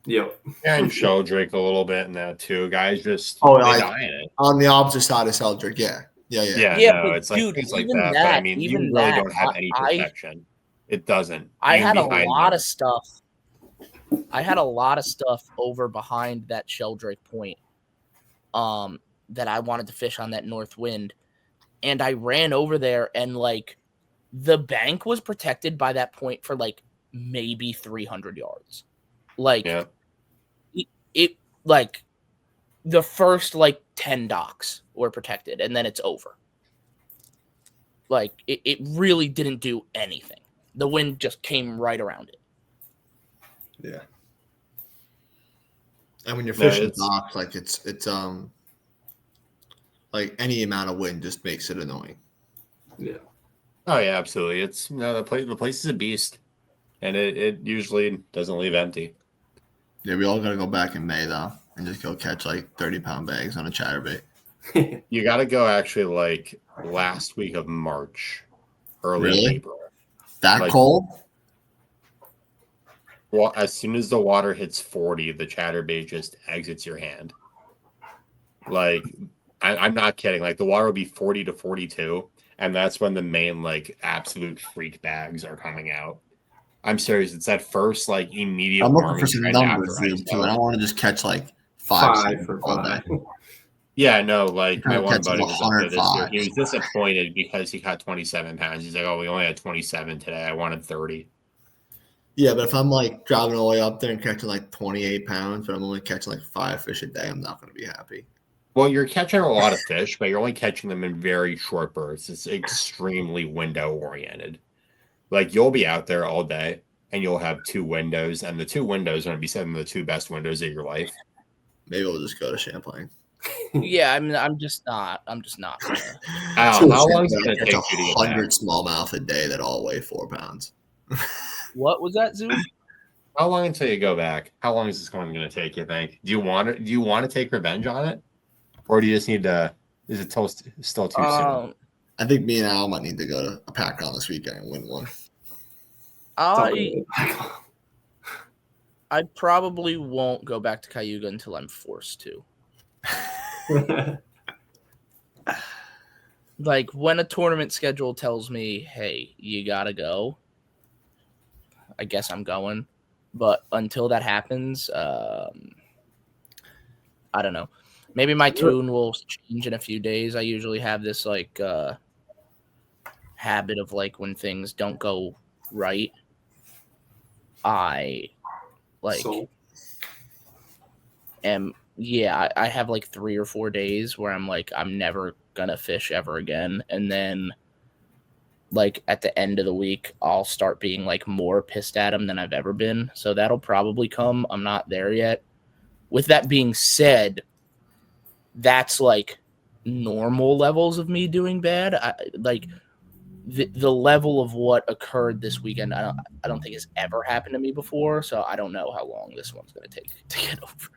S3: Yep.
S1: Yeah, and Sheldrake a little bit in that too. Guys just
S4: Oh,
S1: they
S4: like-
S1: die in it.
S4: On the opposite side of Seldrick, yeah.
S2: Yeah,
S1: No,
S2: but
S1: it's like
S2: dude,
S1: things like
S2: even
S1: that. But I
S2: that-
S1: mean, you
S2: even
S1: really
S2: that,
S1: don't have any
S2: I-
S1: protection. It doesn't.
S2: I
S1: Even
S2: had a
S1: behind
S2: lot
S1: them.
S2: of stuff. I had a lot of stuff over behind that Sheldrake Point that I wanted to fish on that north wind. And I ran over there, and like the bank was protected by that point for like maybe 300 yards. Like
S1: Yeah.
S2: it like the first like 10 docks were protected, and then it's over. Like it really didn't do anything. The wind just came right around it.
S4: Yeah. And when you're
S1: No,
S4: fishing
S1: it's-
S4: docks, like it's like any amount of wind just makes it annoying.
S3: Yeah.
S1: Oh yeah, absolutely. It's the place is a beast, and it usually doesn't leave empty.
S4: Yeah, we all gotta go back in May though and just go catch like 30-pound bags on a chatterbait.
S1: You got to go actually like last week of March, early
S4: Really?
S1: April.
S4: That
S1: Like-
S4: cold?
S1: Well, as soon as the water hits 40, the chatterbait just exits your hand. Like, I'm not kidding. Like, the water will be 40 to 42, and that's when the main, like, absolute freak bags are coming out. I'm serious. It's that first, like, immediate
S4: I'm looking
S1: warming
S4: for some
S1: trend
S4: numbers,
S1: after ice
S4: dude, too. I
S1: melt.
S4: don't want to just catch like 5
S3: 5 for
S4: all day.
S3: 5.
S1: Yeah, no, like, my
S4: Kinda
S1: one
S4: catches
S1: buddy was up there this year.
S4: 105.
S1: He was disappointed because he caught 27 pounds. He's like, oh, we only had 27 today. I wanted 30.
S4: Yeah, but if I'm like driving all the way up there and catching like 28 pounds, but I'm only catching like 5 fish a day, I'm not going to be happy.
S1: Well, you're catching a lot of fish, but you're only catching them in very short bursts. It's extremely window oriented. Like, you'll be out there all day and you'll have 2 windows, and the 2 windows are going to be some of the 2 best windows of your life.
S4: Maybe we'll just go to Champlain.
S2: Yeah, I mean, I'm just not. Gonna.
S1: How
S4: To
S1: long is it
S4: Champlain,
S1: going to
S4: catch
S1: take you to get back?
S4: 100 smallmouth a day that all weigh 4 pounds.
S2: What was that, Zoo?
S1: How long until you go back? How long is this going to take, you think? Do you want to take revenge on it? Or do you just need to, is it still too soon?
S4: I think me and Al might need to go to a pack on this weekend and win one.
S2: I I probably won't go back to Cayuga until I'm forced to. Like when a tournament schedule tells me, hey, you gotta go, I guess I'm going. But until that happens, I don't know. Maybe my tune will change in a few days. I usually have this like habit of like when things don't go right, I like I have like 3 or 4 days where I'm like, I'm never gonna fish ever again. And then like at the end of the week, I'll start being like more pissed at him than I've ever been. So that'll probably come. I'm not there yet. With that being said, that's like normal levels of me doing bad. Like the level of what occurred this weekend, I don't think has ever happened to me before. So I don't know how long this one's going to take to get over.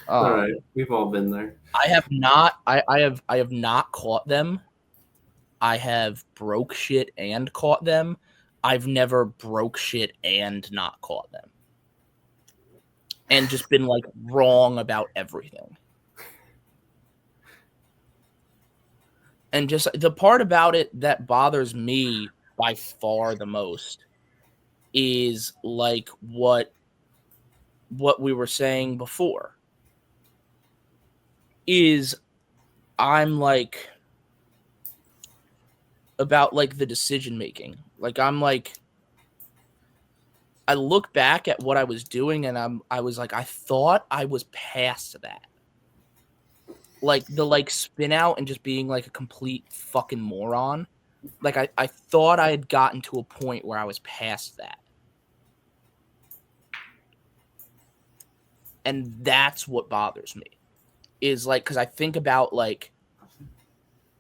S3: All right, we've all been there.
S2: I have not. I have not caught them. I have broke shit and caught them. I've never broke shit and not caught them. And just been like wrong about everything. And just the part about it that bothers me by far the most is like what we were saying before. Is I'm like about like the decision making. Like I'm like I look back at what I was doing and I was like, I thought I was past that. Like the like spin out and just being like a complete fucking moron. Like I thought I had gotten to a point where I was past that. And that's what bothers me. Is like, because I think about like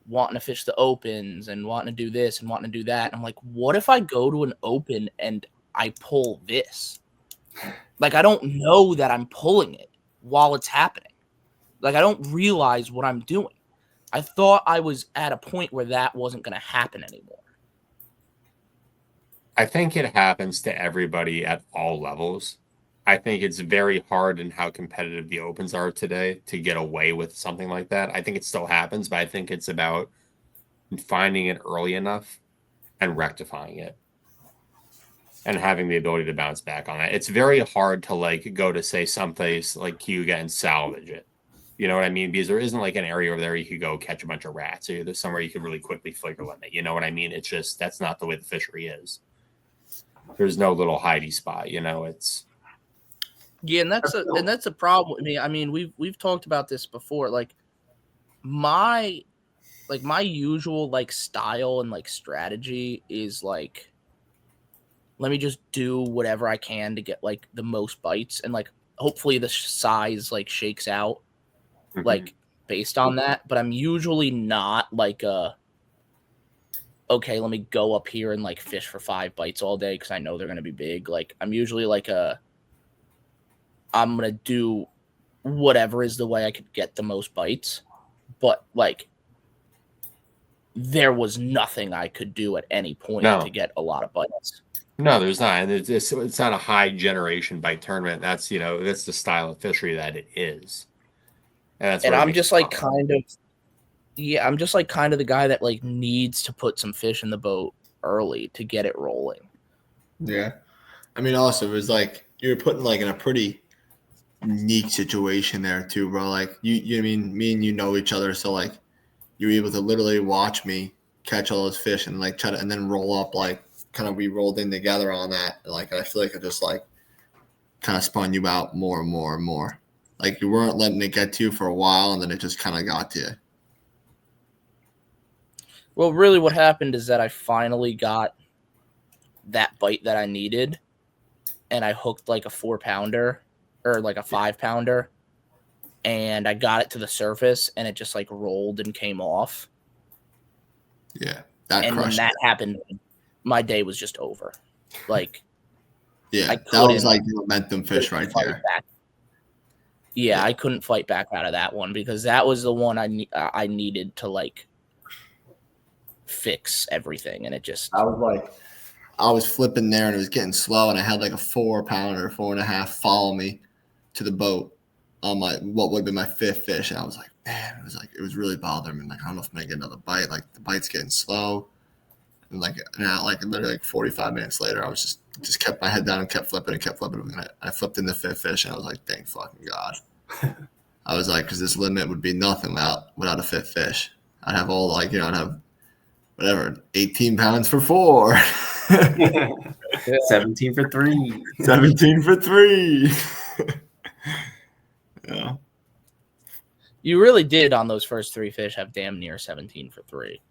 S2: wanting to fish the opens and wanting to do this and wanting to do that. And I'm like, what if I go to an open and I pull this? Like, I don't know that I'm pulling it while it's happening. Like, I don't realize what I'm doing. I thought I was at a point where that wasn't going to happen anymore.
S1: I think it happens to everybody at all levels. I think it's very hard in how competitive the opens are today to get away with something like that. I think it still happens, but I think it's about finding it early enough and rectifying it and having the ability to bounce back on it. It's very hard to like go to say someplace like Cayuga and salvage it. You know what I mean? Because there isn't like an area over there you could go catch a bunch of rats, or there's somewhere you could really quickly flicker limit. You know what I mean? It's just, that's not the way the fishery is. There's no little hidey spot, you know, it's.
S2: Yeah, and that's a problem with me. I mean, we've talked about this before. Like my usual like style and like strategy is like, let me just do whatever I can to get like the most bites, and like hopefully the size like shakes out like based on that. But I'm usually not like okay, let me go up here and like fish for 5 bites all day because I know they're gonna be big. Like I'm usually like I'm going to do whatever is the way I could get the most bites. But, like, there was nothing I could do at any point to get a lot of bites.
S1: No, there's not. And it's not a high generation bite tournament. That's, you know, that's the style of fishery that it is. And
S2: I'm just, like, kind of the guy that, like, needs to put some fish in the boat early to get it rolling.
S4: Yeah. I mean, also, it was, like, you were putting, like, in a pretty unique situation there too, bro. Like you I mean, me and you know each other, so like you were able to literally watch me catch all those fish and like try to, and then roll up, like kind of we rolled in together on that. Like I feel like I just like kind of spun you out more and more and more. Like you weren't letting it get to you for a while, and then it just kind of got to you.
S2: Well, really what happened is that I finally got that bite that I needed, and I hooked like a 4-pounder or like a 5-pounder, and I got it to the surface, and it just like rolled and came off.
S4: Yeah,
S2: and when that happened, my day was just over. Like,
S4: yeah, that was like the momentum fish right there.
S2: Yeah, I couldn't fight back out of that one because that was the one I needed to like fix everything, and it just.
S4: I was I was flipping there and it was getting slow, and I had like a 4-pounder, 4.5 follow me to the boat on what would have been my 5th fish, and I was like, man, it was really bothering me. Like, I don't know if I'm gonna get another bite. Like, the bite's getting slow, and like now, like literally like 45 minutes later, I was just kept my head down and kept flipping and kept flipping. And I flipped in the 5th fish, and I was like, thank fucking God. I was like, because this limit would be nothing without a 5th fish. I'd have all I'd have whatever 18 pounds for 4.
S3: 17 for 3.
S4: 17 for 3. Yeah.
S2: You really did on those first 3 fish have damn near 17 for 3.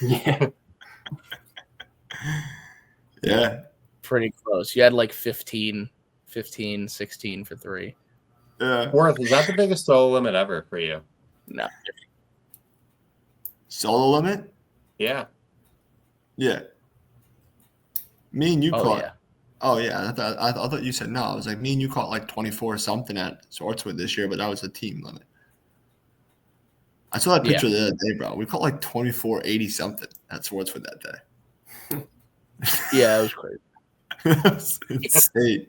S3: Yeah.
S4: Yeah.
S2: Pretty close. You had like 15, 16 for 3.
S4: Yeah.
S1: Worth, is that the biggest solo limit ever for you?
S2: No.
S4: Solo limit?
S1: Yeah.
S4: Yeah. Me and you
S2: Oh,
S4: caught.
S2: yeah.
S4: Oh yeah. I thought you said no. I was like, me and you caught like 24 something at Swartzwood this year, but that was the team limit. I saw that picture the other day, bro. We caught like 24.80 something at Swartzwood that day.
S2: Yeah, it was crazy.
S4: It's insane.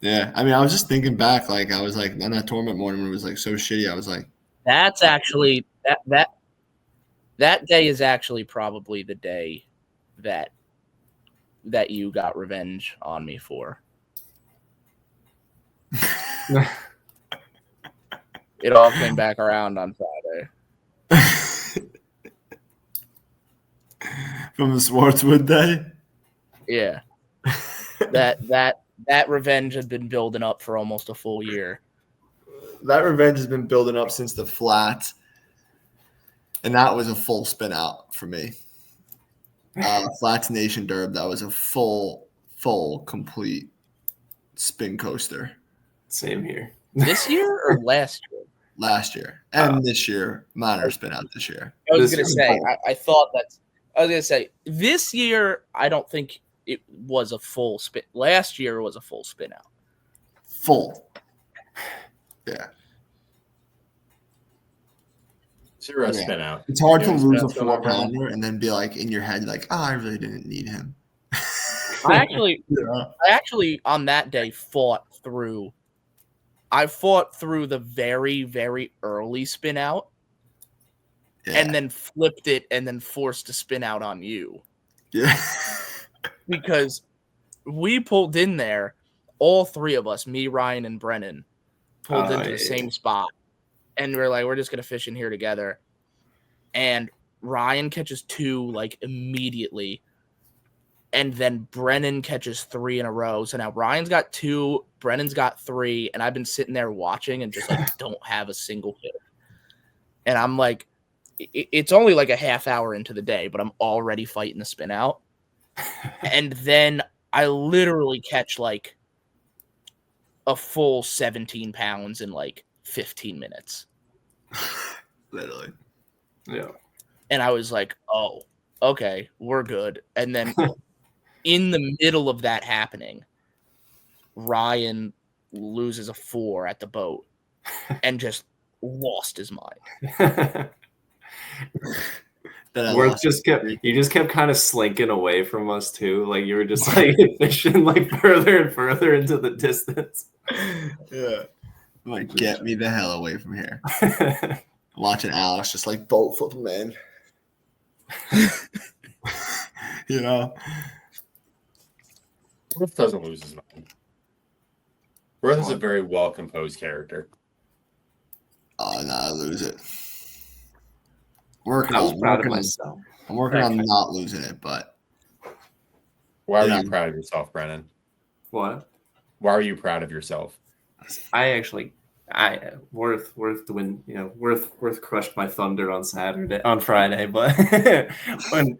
S4: Yeah, I mean, I was just thinking back, like I was like on that tournament morning when it was like so shitty. I was like,
S2: That's actually that day is actually probably the day that you got revenge on me for. It all came back around on Friday.
S4: from the Swartzwood day.
S2: Yeah. That revenge had been building up for almost a full year.
S4: That revenge has been building up since the flat, and that was a full spin out for me. Flats Nation Derb, that was a full, complete spin coaster.
S3: Same here.
S2: This year or last year?
S4: Last year and this year, minor spin out this year.
S2: I was
S3: This
S2: going to
S3: year.
S2: say, I thought that. I was going to say, this year, I don't think it was a full spin. Last year was a full spin out.
S4: Full. Yeah.
S1: 0 spin out.
S4: It's hard to
S1: Yeah,
S4: lose a
S1: spin out
S4: 4-pounder and then be like in your head, like, oh, I really didn't need him.
S2: I actually,
S4: Yeah.
S2: on that day fought through the very, very early spin out and then flipped it and then forced a spin out on you.
S4: Yeah.
S2: Because we pulled in there, all 3 of us, me, Ryan, and Brennan, pulled into the same spot. And we're like, we're just going to fish in here together. And Ryan catches 2 like immediately. And then Brennan catches 3 in a row. So now Ryan's got 2, Brennan's got 3, and I've been sitting there watching and just like don't have a single hit. And I'm like, it's only like a half hour into the day, but I'm already fighting the spin out. And then I literally catch like a full 17 pounds in like 15 minutes.
S4: Literally.
S3: Yeah.
S2: And I was like, oh, okay, we're good. And then in the middle of that happening, Ryan loses a 4 at the boat and just lost his mind.
S3: Worth just kept kind of slinking away from us too. Like you were just like fishing like further and further into the distance.
S4: Yeah. Like, get me the hell away from here. Watching Alex just like boat flip him in. You know?
S1: Worth doesn't lose his mind. Worth is a very well composed character.
S4: Oh, no, I lose it.
S3: I was proud of myself.
S4: I'm working on not losing it, but.
S1: Why are you proud of yourself, Brennan?
S3: What?
S1: Why are you proud of yourself?
S3: Worth to win. You know, Worth crushed my thunder on Friday, but when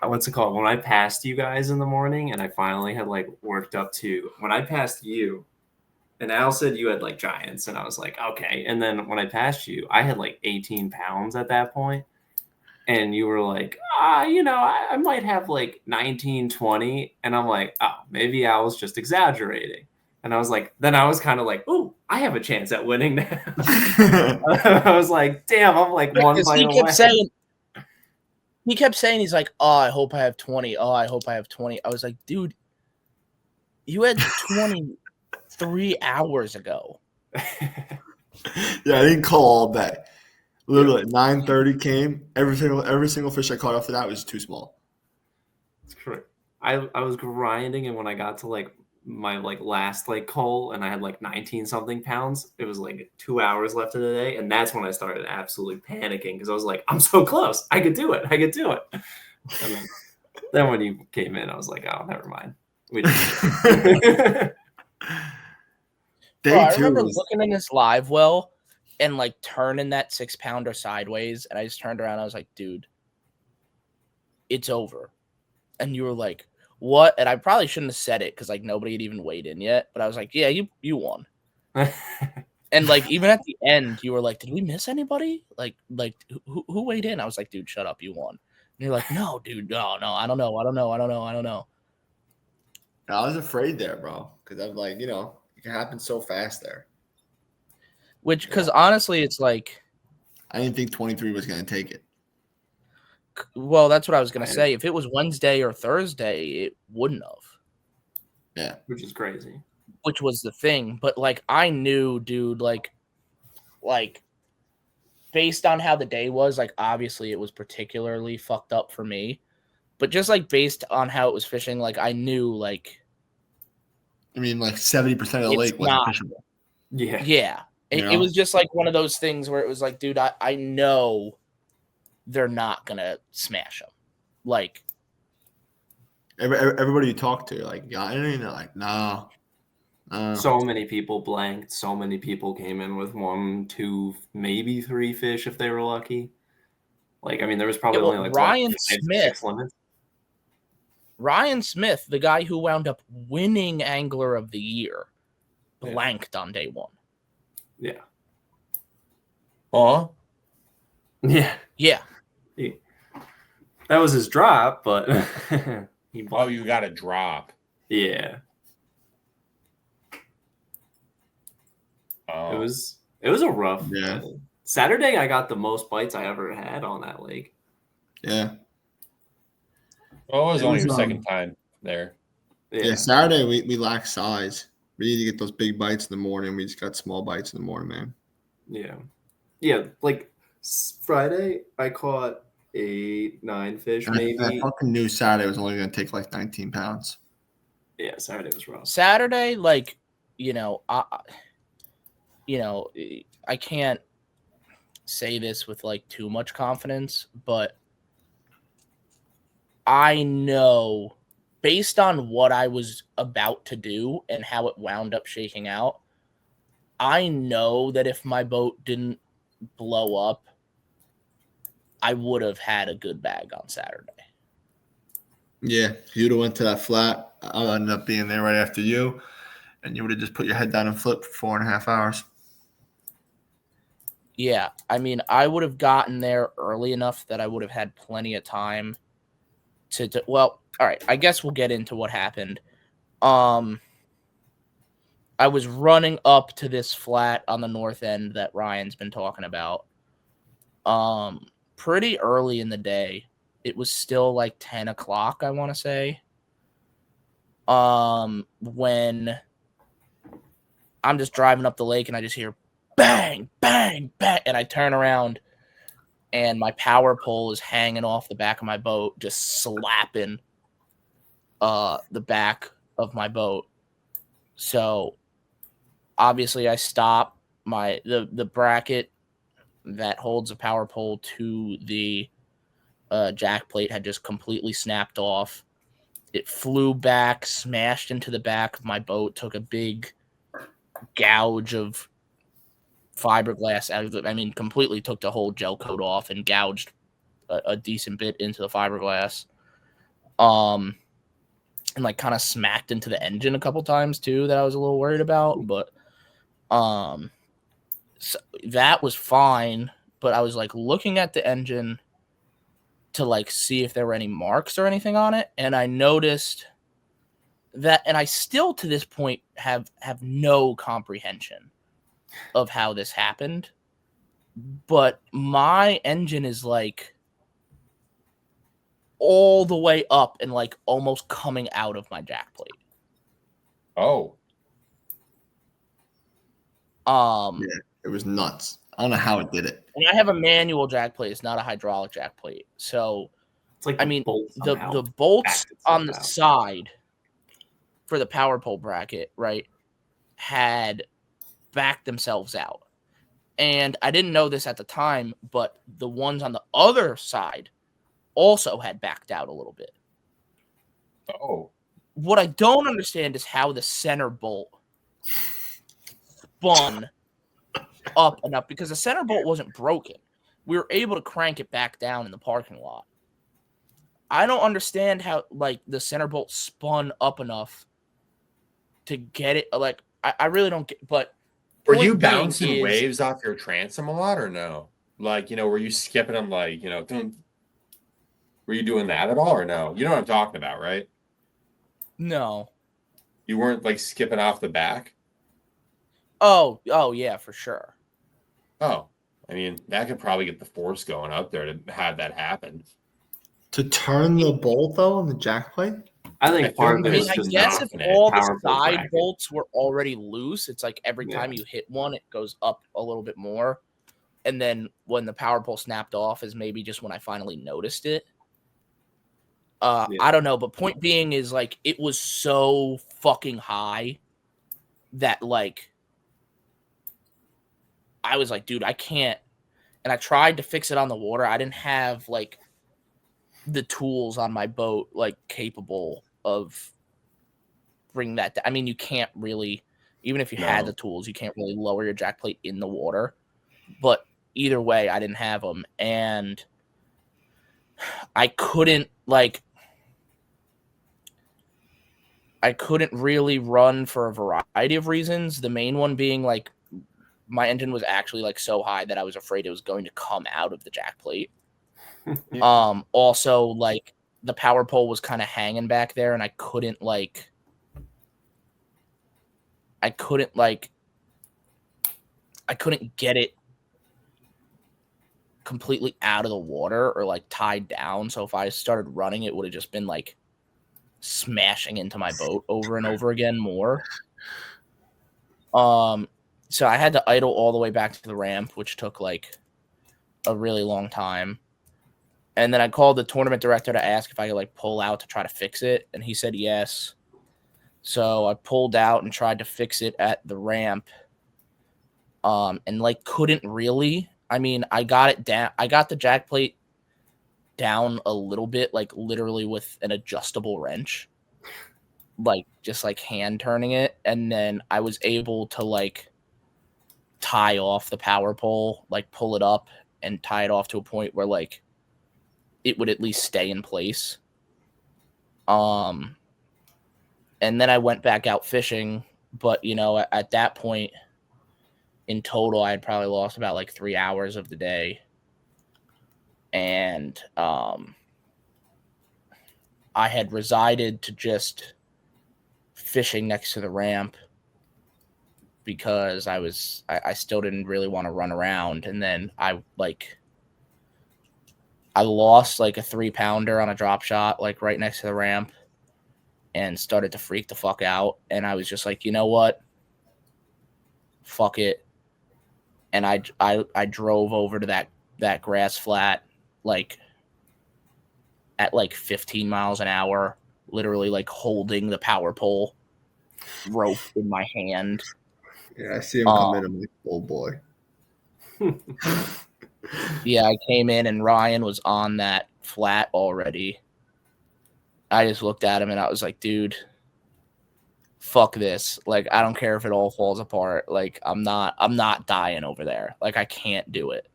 S3: what's it called? When I passed you guys in the morning, and I finally had like worked up to when I passed you. And Al said you had like giants, and I was like, okay. And then when I passed you, I had like 18 pounds at that point. And you were like, I might have like 19, 20. And I'm like, oh, maybe I was just exaggerating. And I was like, then I was kind of like, ooh, I have a chance at winning now. I was like, damn, I'm like one bite away.
S2: he kept saying, he's like, oh, I hope I have 20. Oh, I hope I have 20. I was like, dude, you had 20 3 hours ago.
S4: Yeah, I didn't call all day. Literally, at 9:30 came. Every single fish I caught after that was too small.
S3: It's correct. I was grinding, and when I got to like my like last like call, and I had like 19 something pounds, it was like 2 hours left in the day, and that's when I started absolutely panicking because I was like, I'm so close. I could do it. And then when you came in, I was like, oh, never mind. We didn't.
S2: Bro, I
S4: Day two
S2: remember
S4: was
S2: looking in this live well and like turning that 6-pounder sideways, and I just turned around. And I was like, dude, it's over. And you were like, what? And I probably shouldn't have said it because like nobody had even weighed in yet. But I was like, yeah, you won. And like even at the end, you were like, did we miss anybody? Like who weighed in? I was like, dude, shut up, you won. And you're like, no, dude, no, I don't know.
S4: I was afraid there, bro, because I'm like, it can happen so fast there.
S2: Which, because honestly, it's like,
S4: I didn't think 23 was going to take it.
S2: well, that's what I was going to say. If it was Wednesday or Thursday, it wouldn't have.
S4: Yeah.
S3: Which is crazy.
S2: Which was the thing. But, like, I knew, dude, like, based on how the day was, like, obviously it was particularly fucked up for me. But just, like, based on how it was fishing, like, I knew, like...
S4: I mean, like, 70% of the lake wasn't fishable.
S3: Yeah.
S2: Yeah. It was just, like, one of those things where it was like, dude, I know they're not going to smash them. Like...
S4: Everybody you talk to, like, yeah, I don't know, like, no.
S3: So many people blanked. So many people came in with 1, 2, maybe 3 fish if they were lucky. Like, I mean, there was probably only like
S2: Ryan
S3: 5,
S2: Smith,
S3: 6 limits.
S2: Ryan Smith, the guy who wound up winning Angler of the Year, blanked on day 1.
S3: Yeah.
S1: Huh?
S3: Yeah.
S2: Yeah.
S3: That was his drop, but
S1: Oh, you got a drop.
S3: Yeah.
S1: Oh.
S3: It was a rough.
S4: Yeah.
S3: Saturday, I got the most bites I ever had on that lake.
S4: Yeah.
S1: Well, it was
S4: It
S1: only
S4: was,
S1: your second time there.
S4: Yeah, Saturday we lack size. We need to get those big bites in the morning. We just got small bites in the morning, man.
S3: Yeah. Yeah, like Friday, I caught 8, 9 fish, maybe.
S4: I fucking knew Saturday was only going to take like 19 pounds.
S3: Yeah, Saturday was rough.
S2: Saturday, like, I can't say this with like too much confidence, but I know based on what I was about to do and how it wound up shaking out, I know that if my boat didn't blow up, I would have had a good bag on Saturday.
S4: Yeah, you'd have went to that flat. I'll end up being there right after you, and you would have just put your head down and flipped for 4.5 hours.
S2: Yeah, I mean, I would have gotten there early enough that I would have had plenty of time to well, all right, I guess we'll get into what happened. I was running up to this flat on the north end that Ryan's been talking about. Pretty early in the day. It was still like 10 o'clock, I want to say. When I'm just driving up the lake and I just hear bang, bang, bang, and I turn around and my power pole is hanging off the back of my boat, just slapping the back of my boat. So obviously I stop. The bracket that holds the power pole to the jack plate had just completely snapped off. It flew back, smashed into the back of my boat, took a big gouge of fiberglass out of it. I mean, completely took the whole gel coat off and gouged a decent bit into the fiberglass. And like kind of smacked into the engine a couple times too that I was a little worried about, but so that was fine. But I was like looking at the engine to like see if there were any marks or anything on it, and I noticed that, and I still to this point have no comprehension of how this happened, but my engine is like all the way up and like almost coming out of my jack plate.
S1: Oh.
S4: Yeah, it was nuts. I don't know how it did it.
S2: And I have a manual jack plate. It's not a hydraulic jack plate. So,
S3: It's like
S2: I mean, the
S3: somehow
S2: bolts
S3: backed itself
S2: on the
S3: out.
S2: side for the power pole bracket, right, had backed themselves out. And I didn't know this at the time, but the ones on the other side also had backed out a little bit.
S1: Oh.
S2: What I don't understand is how the center bolt spun up and up, because the center bolt wasn't broken. We were able to crank it back down in the parking lot. I don't understand how like the center bolt spun up enough to get it. Like I really don't get. But
S1: Were you
S2: point being
S1: bouncing
S2: is-
S1: waves off your transom a lot or no? Like, were you skipping them like, were you doing that at all or no? You know what I'm talking about, right?
S2: No.
S1: You weren't like skipping off the back?
S2: Oh yeah, for sure.
S1: Oh, I mean, that could probably get the force going up there to have that happen.
S4: To turn the bolt though on the jack plate?
S3: I
S1: I
S3: think
S1: feel
S3: part of
S1: like
S3: it
S2: I
S3: was
S2: mean, I
S3: just
S2: guess if
S1: knocking it.
S2: all the
S3: Powerful
S2: side
S3: bracket.
S2: bolts were already loose, it's like every
S3: Yeah.
S2: time you hit one, it goes up a little bit more. And then when the power pole snapped off is maybe just when I finally noticed it.
S3: Yeah.
S2: I don't know, but point being is like it was so fucking high that like I was like, dude, I can't. And I tried to fix it on the water. I didn't have like the tools on my boat like capable of bringing that. I mean, you can't really, even if you had
S1: No.
S2: the tools, you can't really lower your jack plate in the water. But either way, I didn't have them, and I couldn't really run for a variety of reasons. The main one being like my engine was actually like so high that I was afraid it was going to come out of the jack plate. Also like the power pole was kind of hanging back there, and I couldn't get it completely out of the water or like tied down. So if I started running, it would have just been like smashing into my boat over and over again more. So I had to idle all the way back to the ramp, which took like a really long time. And then I called the tournament director to ask if I could like pull out to try to fix it, and he said yes. So I pulled out and tried to fix it at the ramp. And like couldn't really. I mean, I got it down. I got the jack plate down a little bit, like literally with an adjustable wrench, like just like hand turning it. And then I was able to like tie off the power pole, like pull it up and tie it off to a point where like it would at least stay in place. And then I went back out fishing, but at that point in total, I had probably lost about like 3 hours of the day. And I had resided to just fishing next to the ramp because I still didn't really want to run around. And then I lost like a 3-pounder on a drop shot, like right next to the ramp, and started to freak the fuck out. And I was just like, you know what? Fuck it. And I drove over to that grass flat, like at like 15 miles an hour, literally like holding the power pole rope in my hand.
S4: Yeah, I see him come in. I'm like, oh boy.
S2: Yeah, I came in and Ryan was on that flat already. I just looked at him and I was like, dude, fuck this. Like, I don't care if it all falls apart. Like, I'm not dying over there. Like, I can't do it.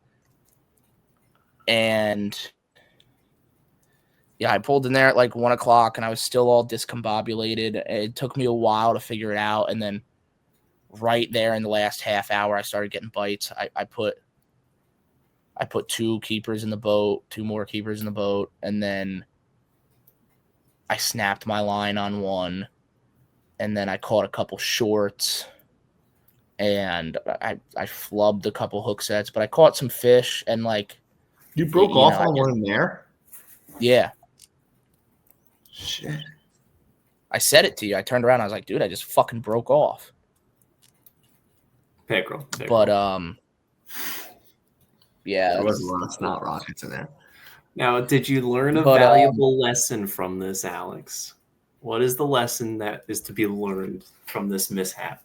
S2: And yeah, I pulled in there at like 1 o'clock and I was still all discombobulated. It took me a while to figure it out. And then right there in the last half hour, I started getting bites. I put 2 keepers in the boat, 2 more keepers in the boat. And then I snapped my line on one. And then I caught a couple shorts, and I flubbed a couple hook sets, but I caught some fish and like
S4: You broke off on one there?
S2: Yeah.
S4: Shit.
S2: I said it to you. I turned around. I was like, dude, I just fucking broke off.
S3: Pickerel.
S2: But yeah,
S4: There was a lot of snot rockets in there.
S3: Now, did you learn a
S2: But,
S3: valuable lesson from this, Alex? What is the lesson that is to be learned from this mishap?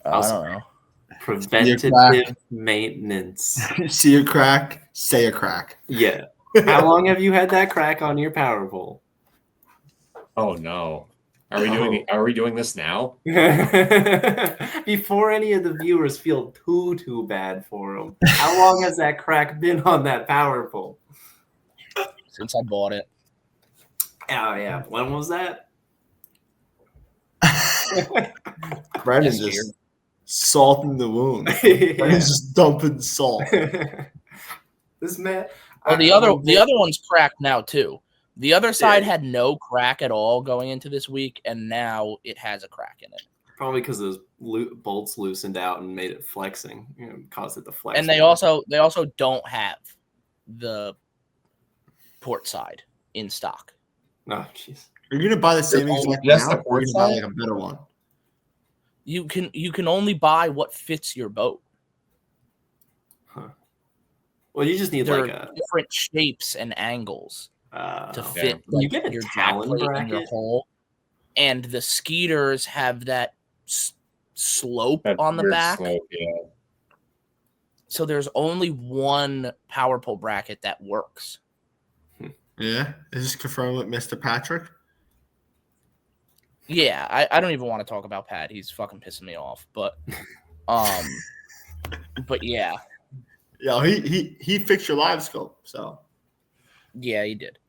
S2: I don't know.
S3: Preventative maintenance.
S4: See a crack, say a crack.
S3: Yeah. How long have you had that crack on your power pole?
S1: Oh no. Are we doing this now?
S3: Before any of the viewers feel too bad for him, how long has that crack been on that power pole?
S2: Since I bought it.
S3: Oh yeah. When was that?
S4: Brennan
S2: Last year.
S4: just salting the wound.
S3: Yeah.
S4: Brennan's just dumping salt.
S3: This man.
S2: Well, the other one's cracked now too. The other side had no crack at all going into this week, and now it has a crack in it.
S3: Probably because those bolts loosened out and made it flexing. Caused it to flex.
S2: And they
S3: more.
S2: also don't have the port side in stock.
S3: Oh jeez.
S4: Are you gonna buy the same exact
S1: Yes,
S4: mount,
S1: the
S4: or are you gonna buy
S1: side?
S4: like a better one?
S2: You can only buy what fits your boat.
S3: Well, you just need
S2: There
S3: like
S2: are
S3: a
S2: different shapes and angles to fit
S3: You
S2: like,
S3: get a
S2: your jack
S3: Talon
S2: plate and your
S3: bracket?
S2: hull. And the Skeeters have that slope
S1: That
S2: on the
S1: weird
S2: back.
S1: slope, yeah.
S2: So there's only one power pole bracket that works.
S4: Yeah, is this confirmed with Mr. Patrick?
S2: Yeah, I don't even want to talk about Pat. He's fucking pissing me off. But but yeah.
S4: Yeah, he fixed your live scope, so
S2: Yeah, he did.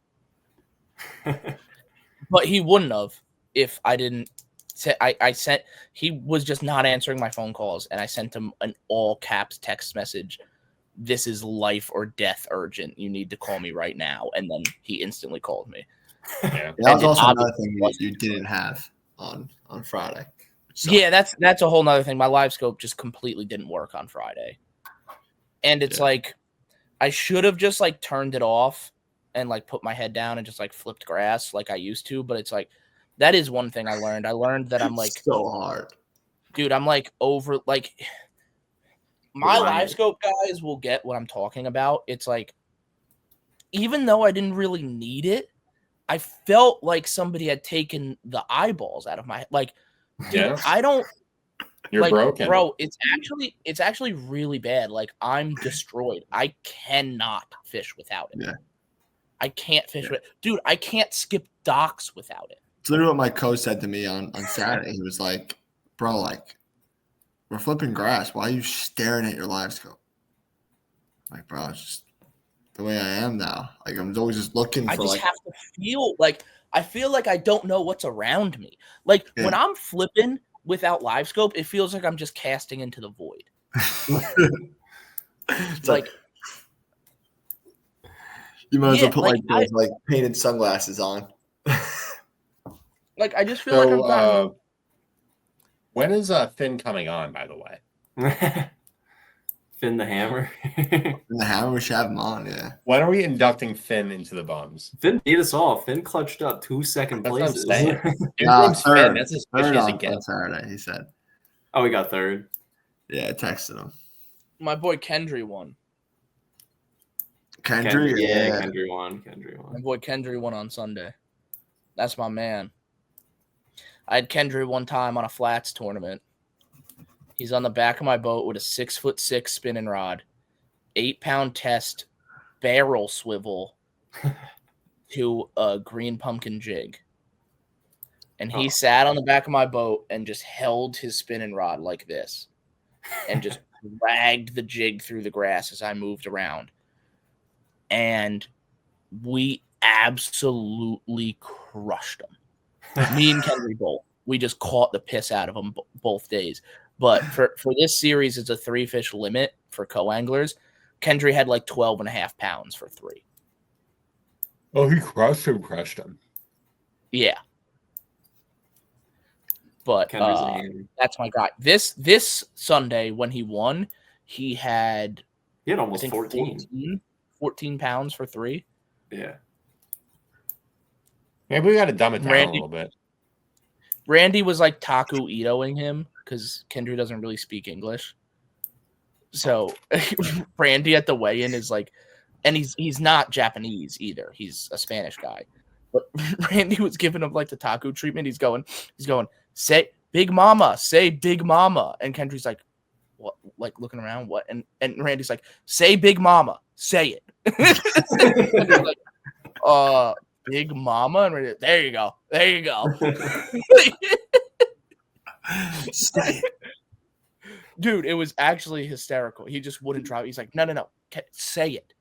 S2: But he wouldn't have if I didn't say I sent he was just not answering my phone calls, and I sent him an all caps text message. This is life or death urgent. You need to call me right now. And then he instantly called me.
S1: Yeah.
S4: that was
S2: And
S4: also
S2: it
S4: another thing you didn't have on Friday. So,
S2: Yeah, that's a whole nother thing. My live scope just completely didn't work on Friday. And it's like I should have just like turned it off and like put my head down and just like flipped grass like I used to. But it's like that is one thing I learned. I learned that I'm like
S4: so hard.
S2: Dude, I'm like over like my
S3: Right.
S2: live scope guys will get what I'm talking about. It's like even though I didn't really need it, I felt like somebody had taken the eyeballs out of my like dude,
S1: Yeah.
S2: I don't
S1: You're
S2: like,
S1: broken.
S2: bro, it's actually really bad. Like I'm destroyed. I cannot fish without it.
S4: Yeah.
S2: I can't fish with dude, I can't skip docks without it.
S4: It's literally what my coach said to me on Saturday. He was like, bro, like, we're flipping grass. Why are you staring at your live scope? Like, bro, it's just the way I am now. Like, I'm always just looking for
S2: I just
S4: like
S2: have to feel like I feel like I don't know what's around me. Like when I'm flipping without live scope, it feels like I'm just casting into the void.
S4: it's
S2: Like
S4: you might as well put
S2: like,
S4: like those like painted sunglasses on.
S2: like I just feel like I'm
S1: So when is Finn coming on, by the way?
S3: Finn the Hammer.
S4: And the hammer, we should have them on, yeah.
S1: When are we inducting Finn into the bums?
S3: Finn beat us all. Finn clutched up 2 second
S1: That's what I'm
S3: places.
S1: saying. His name's Finn. That's as fishy
S4: third
S1: as it
S4: on
S1: gets.
S4: Saturday, he said.
S3: Oh, we got third.
S4: Yeah, I texted him.
S2: my boy Kendry won.
S4: Kendry, yeah.
S3: Kendry won.
S2: My boy Kendry won on Sunday. That's my man. I had Kendry one time on a flats tournament. He's on the back of my boat with a 6'6" spinning rod, 8-pound test, barrel swivel to a green pumpkin jig. And he sat on the back of my boat and just held his spinning rod like this and just dragged the jig through the grass as I moved around. And we absolutely crushed him. Me and Kendry both. We just caught the piss out of him both days. But for this series, it's a 3-fish limit for co-anglers. Kendry had like 12.5 pounds for 3.
S1: Oh, he crushed him.
S2: Yeah. But
S3: Kendry's a hammer.
S2: that's my guy. This Sunday when he won, he had
S3: He had almost
S2: 14. 14 pounds for 3.
S3: Yeah.
S1: Maybe we got to dumb it down
S2: Randy-
S1: a little bit.
S2: Randy was like Taku Itoing him because Kendra doesn't really speak English. So Randy at the weigh-in is like, and he's not Japanese either. He's a Spanish guy. But Randy was giving him like the Taku treatment. He's going, say Big Mama, say Big Mama. And Kendry's like, what? Like looking around, what? And Randy's like, say Big Mama, say it. Like, Big Mama, and Randy, there you go.
S4: Stay.
S2: Dude, it was actually hysterical. He just wouldn't drop. He's like, no, say it.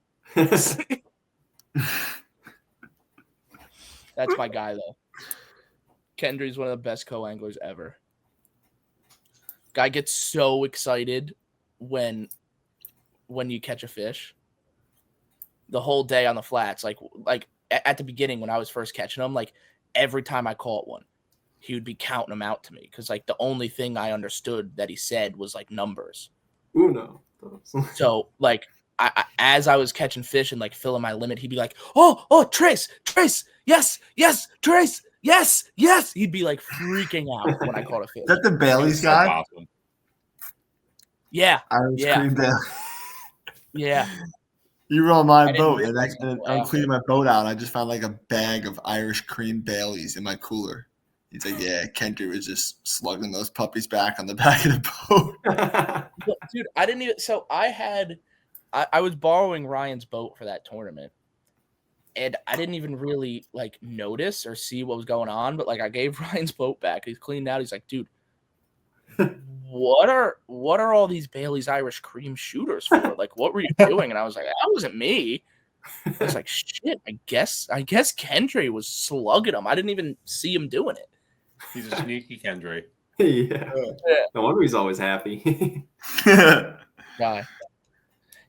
S2: That's my guy, though. Kendry's one of the best co-anglers ever. Guy gets so excited when you catch a fish. The whole day on the flats, like at the beginning when I was first catching them, like every time I caught one, he would be counting them out to me because like the only thing I understood that he said was like numbers.
S3: Uno.
S2: So like I as I was catching fish and like filling my limit, he'd be like, oh, Trace, yes, Trace, yes. He'd be like freaking out when I caught a fish.
S4: Is that the Bailey's
S1: So
S4: guy?
S1: awesome.
S2: Yeah,
S4: Irish
S2: Yeah.
S4: cream Bailey.
S2: yeah.
S4: You were on
S2: I
S4: my
S2: didn't
S4: boat,
S2: realize
S4: and
S2: until
S4: I'm
S2: after.
S4: cleaning my boat out. And I just found like a bag of Irish cream Baileys in my cooler. He's like, yeah, Kendry was just slugging those puppies back on the back of the boat.
S2: Well, dude, I didn't even. So I was borrowing Ryan's boat for that tournament, and I didn't even really like notice or see what was going on. But like, I gave Ryan's boat back. He's cleaned out. He's like, dude, what are all these Bailey's Irish cream shooters for? Like, what were you doing? And I was like, that wasn't me. I was like, shit. I guess Kendry was slugging him. I didn't even see him doing it.
S1: He's a sneaky Kendry.
S3: Yeah. No wonder he's always happy.
S2: Guy.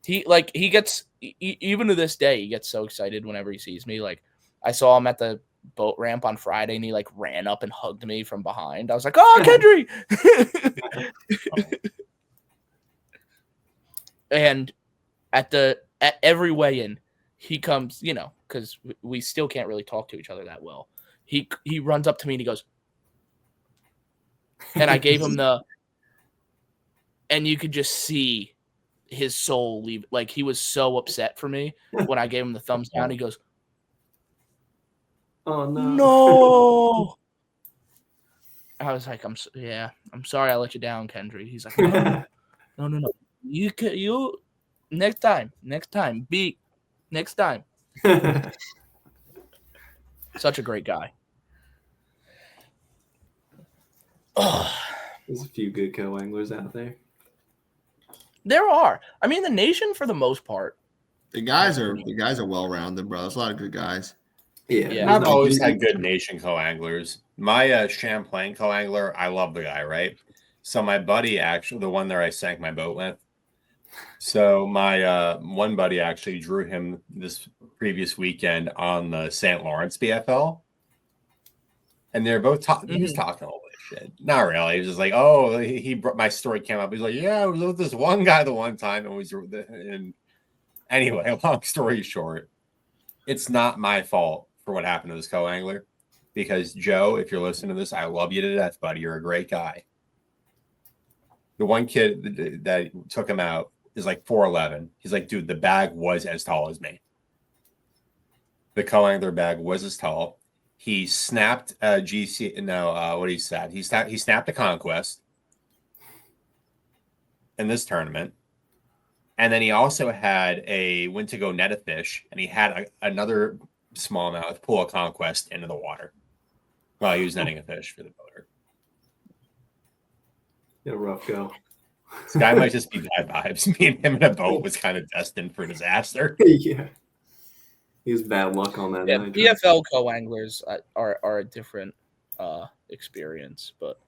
S2: He gets even to this day, he gets so excited whenever he sees me. Like I saw him at the boat ramp on Friday and he like ran up and hugged me from behind. I was like, oh, Kendry. And at every weigh-in, he comes, because we still can't really talk to each other that well. He runs up to me and he goes, and I gave him and you could just see his soul leave. Like he was so upset for me when I gave him the thumbs down. He goes,
S3: Oh no.
S2: no. I was like, I'm sorry I let you down, Kendry. He's like, no. You next time. Be next time. Such a great guy.
S3: There's a few good co-anglers out there.
S2: There are. I mean, the nation for the most part.
S4: The guys are well rounded, bro. There's a lot of good guys.
S2: Yeah.
S1: I've always had good nation co-anglers. My Champlain co-angler, I love the guy, right? So my buddy, actually, the one there I sank my boat with. So my one buddy actually drew him this previous weekend on the St. Lawrence BFL. And they're both talking. He was talking all this shit. Not really. He was just like, oh, he brought my story came up. He's like, yeah, I was with this one guy the one time. And anyway, long story short, it's not my fault for what happened to this co-angler. Because Joe, if you're listening to this, I love you to death, buddy. You're a great guy. The one kid that took him out is like 4'11". He's like, dude, the bag was as tall as me. The co-angler bag was as tall. He snapped GC. No, what he said. He snapped a Conquest in this tournament, and then he also had went to go net a fish, and he had another smallmouth pull a Conquest into the water while he was netting a fish for the boater.
S3: Yeah, rough go.
S1: This guy might just be bad vibes. Me and him in a boat was kind of destined for disaster.
S3: Yeah. He was bad luck on that
S2: Yeah,
S3: night.
S2: PFL co-anglers are a different experience, but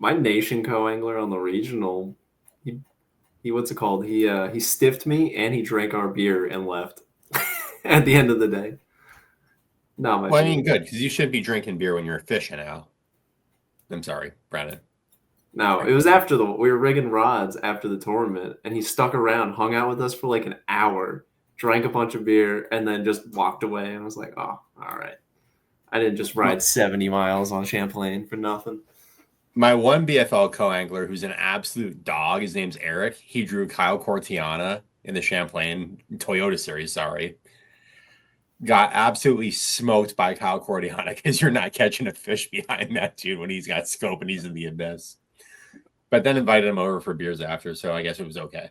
S3: My nation co-angler on the regional, he what's it called? He stiffed me and he drank our beer and left at the end of the day. Not my
S1: Well, I
S3: favorite.
S1: mean, good, because you shouldn't be drinking beer when you're fishing, Al. I'm sorry, Brennan.
S3: No, it was we were rigging rods after the tournament, and he stuck around, hung out with us for like an hour, drank a bunch of beer, and then just walked away. I was like, oh, all right. I didn't just ride 70 miles on Champlain for nothing.
S1: My one BFL co-angler who's an absolute dog, his name's Eric. He drew Kyle Cortiana in the Champlain Toyota Series, sorry. Got absolutely smoked by Kyle Cortiana because you're not catching a fish behind that dude when he's got scope and he's in the abyss. But then invited him over for beers after, so I guess it was okay.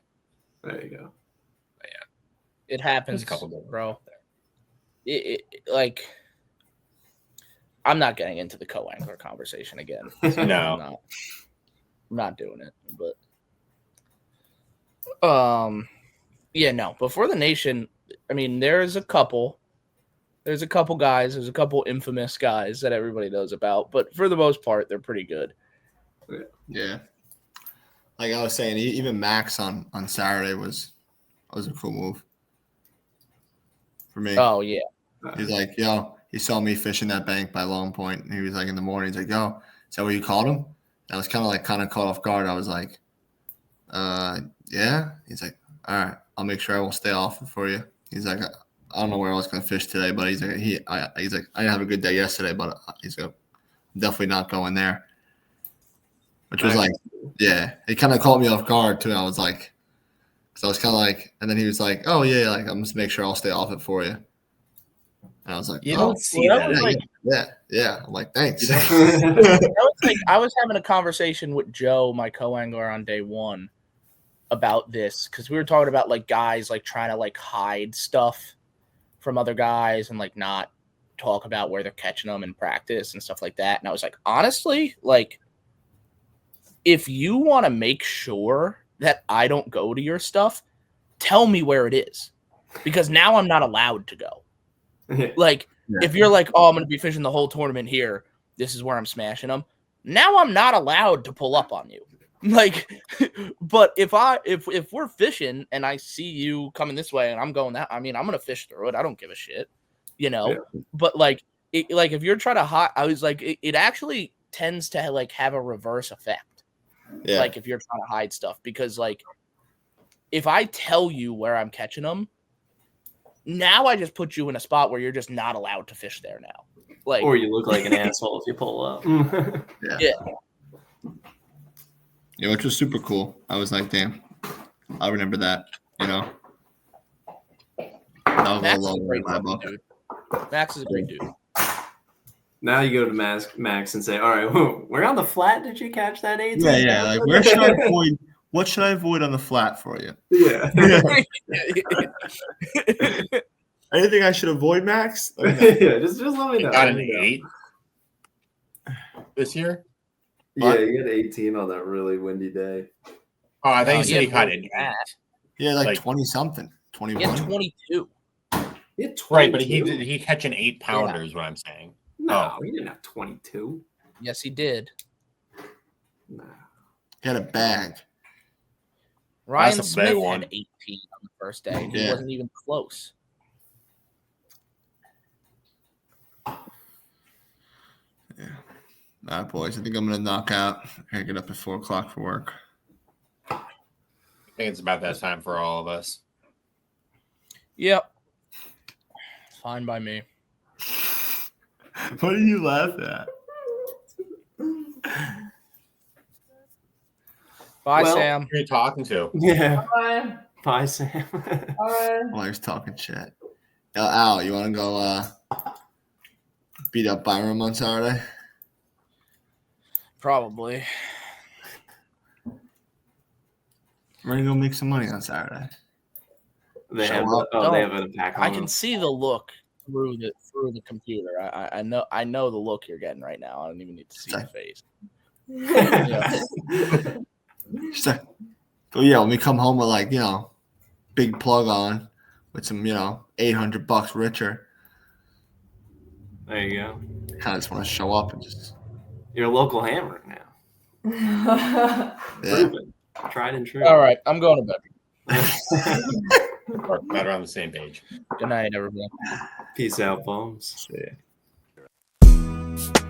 S3: There you go.
S1: But yeah.
S2: It happens,
S1: There's a couple good
S2: bro. Like, I'm not getting into the co-angler conversation again. So
S1: No.
S2: I'm not doing it. But yeah, no. But for the nation, I mean, there's a couple guys, there's a couple infamous guys that everybody knows about, but for the most part, they're pretty good.
S4: Yeah. Like I was saying, even Max on Saturday was a cool move for me.
S2: Oh yeah.
S4: He's like, yo, he saw me fishing that bank by Long Point, and he was like in the morning, he's like, yo, is that what you called him? And I was kind of caught off guard. I was like, yeah. He's like, all right, I'll make sure I won't stay off it for you. He's like, I don't know where I was gonna fish today, but he's like, I didn't have a good day yesterday, but he's like, I'm definitely not going there. Which was like, yeah, it kind of caught me off guard too. I was like, because I was kind of like, and then he was like, oh yeah, like I'm just make sure I'll stay off it for you. And I was like,
S1: You
S4: oh,
S1: don't see that.
S4: yeah. I'm like, thanks.
S2: I was having a conversation with Joe, my co-angler, on day one about this because we were talking about like guys like trying to like hide stuff from other guys and like not talk about where they're catching them in practice and stuff like that. And I was like, honestly, like if you want to make sure that I don't go to your stuff, tell me where it is because now I'm not allowed to go. Like, if you're like, oh, I'm going to be fishing the whole tournament here, this is where I'm smashing them. Now I'm not allowed to pull up on you. Like, but if we're fishing and I see you coming this way and I'm going that, I mean, I'm going to fish through it. I don't give a shit, you know? Yeah. But like if you're trying to hide, I was like, it actually tends to like have a reverse effect. Yeah. Like if you're trying to hide stuff, because like, if I tell you where I'm catching them, now I just put you in a spot where you're just not allowed to fish there now. Like,
S3: or you look like an asshole if you pull up.
S2: Yeah.
S4: Yeah, which was super cool. I was like, damn, I'll remember that, you know.
S2: Max is a great dude. Max is a great dude.
S3: Now you go to Max and say, all right, where on the flat did you catch that 18?
S4: Yeah. Like, where should I avoid? What should I avoid on the flat for you?
S3: Yeah.
S4: Anything I should avoid, Max?
S3: Yeah, just let me know.
S1: Got an 8 this year?
S3: Yeah, he had 18 on that really windy day.
S1: Oh, I think you said he caught an 8.
S4: Yeah, like 20-something. 21.
S2: He had 22.
S3: He had 22.
S1: Right, but he catch an 8-pounder is what I'm saying.
S3: No, he didn't have 22.
S2: Yes, he did.
S3: No.
S4: He had a bag.
S2: Ryan Smith had 18 on the first day. He wasn't even close.
S4: Yeah. All right, boys. I think I'm going to knock out. I get up at 4 o'clock for work.
S1: I think it's about that time for all of us.
S2: Yep. Fine by me.
S4: What do you laugh at?
S2: Bye, Sam.
S1: Who are you talking to?
S3: Yeah.
S5: Bye.
S3: Bye, Sam.
S5: Bye.
S4: Well, he was talking shit. Al, you want to go beat up Byram on Saturday?
S2: Probably.
S4: We're going to go make some money on Saturday.
S3: They have it back home.
S2: I can see the look through the computer. I know the look you're getting right now. I don't even need to see your face.
S4: But yeah, when we come home with big plug on with some, $800 richer.
S3: There you go.
S4: Kind of just want to show up and just.
S3: You're a local hammer now.
S4: Yeah.
S3: Tried and true.
S2: All right, I'm going to bed.
S1: We're better on the same page.
S2: Good night, everyone.
S3: Peace out, bones.
S4: See ya.